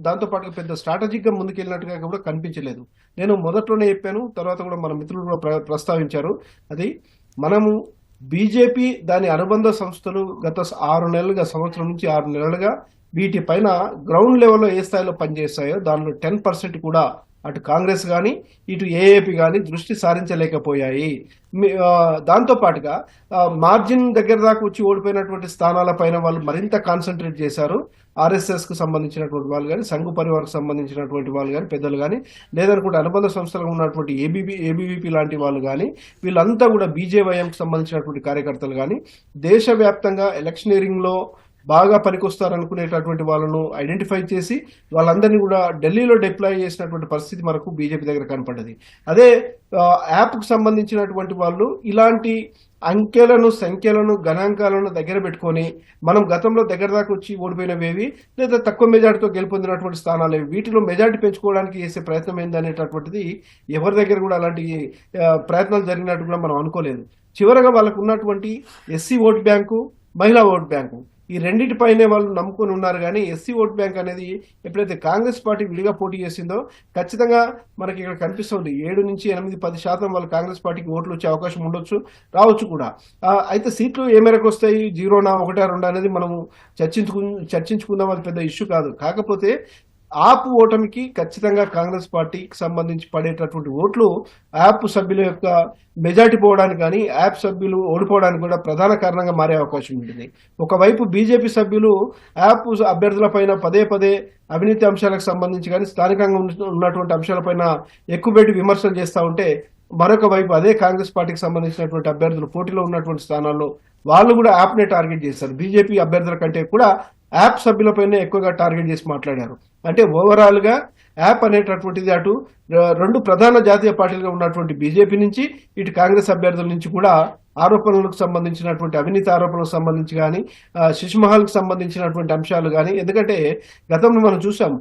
దాంతోపాటు పెద్ద స్ట్రాటజిక్ గా ముందుకెళ్ళినట్టుగా కూడా కనిపించలేదు. నేను మొదట్లోనే చెప్పాను, తర్వాత కూడా మన మిత్రులు కూడా ప్రస్తావించారు. అది మనము బీజేపీ దాని అనుబంధ సంస్థలు గత 6 నెలలుగా, సంవత్సరం నుంచి 6 నెలలుగా వీటిపైన గ్రౌండ్ లెవెల్లో ఏ స్థాయిలో పనిచేస్తాయో దానిలో 10% కూడా అటు కాంగ్రెస్ కానీ ఇటు ఏఏపీ కానీ దృష్టి సారించలేకపోయాయి. దాంతో పాటుగా మార్జిన్ దగ్గర దాకా వచ్చి ఓడిపోయినటువంటి స్థానాలపైన వాళ్ళు మరింత కాన్సన్ట్రేట్ చేశారు. ఆర్ఎస్ఎస్ కు సంబంధించినటువంటి వాళ్ళు కానీ, సంఘ్ పరివార్కు సంబంధించినటువంటి వాళ్ళు కానీ, పెద్దలు కానీ, లేదనుకుంటే అనుబంధ సంస్థలకు ఉన్నటువంటి ఏబీవీపీ లాంటి వాళ్ళు కానీ, వీళ్ళంతా కూడా బీజేవైఎంకు సంబంధించినటువంటి కార్యకర్తలు కానీ దేశవ్యాప్తంగా ఎలక్షనీరింగ్ లో బాగా పనికొస్తారనుకునేటటువంటి వాళ్ళను ఐడెంటిఫై చేసి వాళ్ళందరినీ కూడా ఢిల్లీలో డిప్లాయ్ చేసినటువంటి పరిస్థితి మనకు బీజేపీ దగ్గర కనపడ్డది. అదే యాప్కు సంబంధించినటువంటి వాళ్ళు ఇలాంటి అంకెలను, సంఖ్యలను, గణాంకాలను దగ్గర పెట్టుకొని మనం గతంలో దగ్గర దాకా వచ్చి ఓడిపోయినవేవి లేదా తక్కువ మెజార్టీతో గెలుపొందినటువంటి స్థానాలు వీటిలో మెజార్టీ పెంచుకోవడానికి చేసే ప్రయత్నం ఏందనేటటువంటిది ఎవరి దగ్గర కూడా అలాంటి ప్రయత్నాలు జరిగినట్టు కూడా మనం అనుకోలేదు. చివరగా వాళ్ళకు ఉన్నటువంటి ఎస్సీ ఓట్ బ్యాంకు, మహిళా ఓట్ బ్యాంకు, ఈ రెండింటిపైనే వాళ్ళు నమ్ముకొని ఉన్నారు. కానీ ఎస్సీ ఓట్ బ్యాంక్ అనేది ఎప్పుడైతే కాంగ్రెస్ పార్టీ విడిగా పోటీ చేసిందో ఖచ్చితంగా మనకి ఇక్కడ కనిపిస్తుంది 7 నుంచి 8, 10% వాళ్ళు కాంగ్రెస్ పార్టీకి ఓట్లు వచ్చే అవకాశం ఉండొచ్చు, రావచ్చు కూడా. అయితే సీట్లు ఏ మేరకు వస్తాయి, 0నా 1, 2 అనేది మనము చర్చించుకుందాం, అది పెద్ద ఇష్యూ కాదు. కాకపోతే ఆప్ ఓటమికి ఖచ్చితంగా కాంగ్రెస్ పార్టీకి సంబంధించి పడేటటువంటి ఓట్లు యాప్ సభ్యుల యొక్క మెజార్టీ పోవడానికి కానీ యాప్ సభ్యులు ఓడిపోవడానికి కూడా ప్రధాన కారణంగా మారే అవకాశం ఉంటుంది. ఒకవైపు బీజేపీ సభ్యులు యాప్ అభ్యర్థులపైన పదే పదే అవినీతి అంశాలకు సంబంధించి కానీ స్థానికంగా ఉన్నటువంటి అంశాలపైన ఎక్కువబెట్టి విమర్శలు చేస్తూ ఉంటే, మరొక వైపు అదే కాంగ్రెస్ పార్టీకి సంబంధించినటువంటి అభ్యర్థులు పోటీలో ఉన్నటువంటి స్థానాల్లో వాళ్ళు కూడా యాప్నే టార్గెట్ చేస్తారు. బీజేపీ అభ్యర్థుల కంటే కూడా యాప్ సభ్యులపైనే ఎక్కువగా టార్గెట్ చేసి మాట్లాడారు. అంటే ఓవరాల్ గా యాప్ అనేటటువంటిది అటు 2 ప్రధాన జాతీయ పార్టీలుగా ఉన్నటువంటి బీజేపీ నుంచి, ఇటు కాంగ్రెస్ అభ్యర్థుల నుంచి కూడా ఆరోపణలకు సంబంధించినటువంటి అవినీతి ఆరోపణలకు సంబంధించి కానీ, శిశుమహల్కి సంబంధించినటువంటి అంశాలు కానీ, ఎందుకంటే గతంలో మనం చూసాం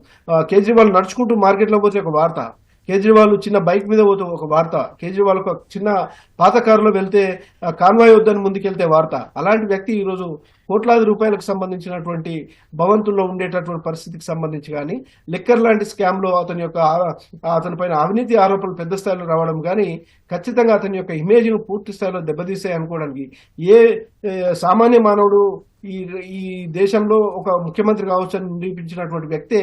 కేజ్రీవాల్ నడుచుకుంటూ మార్కెట్లో పోతే ఒక వార్త, కేజ్రీవాల్ చిన్న బైక్ మీద పోతే ఒక వార్త, కేజ్రీవాల్ ఒక చిన్న పాత కారులో వెళ్తే కాన్వాయ్ వద్దని ముందుకెళ్తే వార్త. అలాంటి వ్యక్తి ఈరోజు కోట్లాది రూపాయలకు సంబంధించినటువంటి భవంతుల్లో ఉండేటటువంటి పరిస్థితికి సంబంధించి కానీ, లిక్కర్ లాంటి స్కామ్ లో అతని పైన అవినీతి ఆరోపణలు పెద్ద స్థాయిలో రావడం కానీ ఖచ్చితంగా అతని యొక్క ఇమేజ్ ను పూర్తి స్థాయిలో దెబ్బతీసాయి అనుకోవడానికి ఏ సామాన్య మానవుడు ఈ దేశంలో ఒక ముఖ్యమంత్రి కావచ్చు అని నిరూపించినటువంటి వ్యక్తే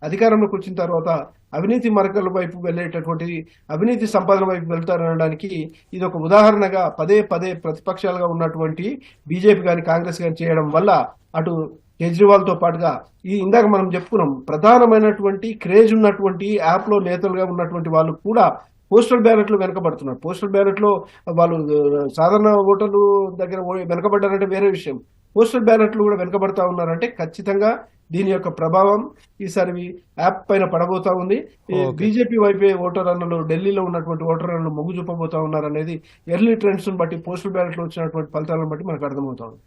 అధికారంలోకి వచ్చిన తర్వాత అవినీతి మరకల వైపు వెళ్ళేటటువంటి, అవినీతి సంపాదన వైపు వెళ్తారనడానికి ఇది ఒక ఉదాహరణగా పదే పదే ప్రతిపక్షాలుగా ఉన్నటువంటి బీజేపీ కానీ కాంగ్రెస్ కానీ చేయడం వల్ల అటు కేజ్రీవాల్ తో పాటుగా ఇందాక మనం చెప్పుకున్నాం ప్రధానమైనటువంటి క్రేజ్ ఉన్నటువంటి యాప్ లో నేతలుగా ఉన్నటువంటి వాళ్ళు కూడా పోస్టల్ బ్యాలెట్లు వెనకబడుతున్నారు. పోస్టల్ బ్యాలెట్ లో వాళ్ళు సాధారణ ఓటర్లు దగ్గర వెనకబడ్డారంటే వేరే విషయం, పోస్టల్ బ్యాలెట్లు కూడా వెనకబడతా ఉన్నారంటే ఖచ్చితంగా దీని యొక్క ప్రభావం ఈసారి యాప్ పైన పడబోతా ఉంది. బీజేపీ వైపే ఓటర్ అన్నలు, ఢిల్లీలో ఉన్నటువంటి ఓటర్ అన్నలు మొగ్గు చూపబోతా ఉన్నారనేది ఎర్లీ ట్రెండ్స్ బట్టి, పోస్టల్ బ్యాలెట్ లో వచ్చినటువంటి ఫలితాలను బట్టి మనకు అర్థమవుతా ఉంది.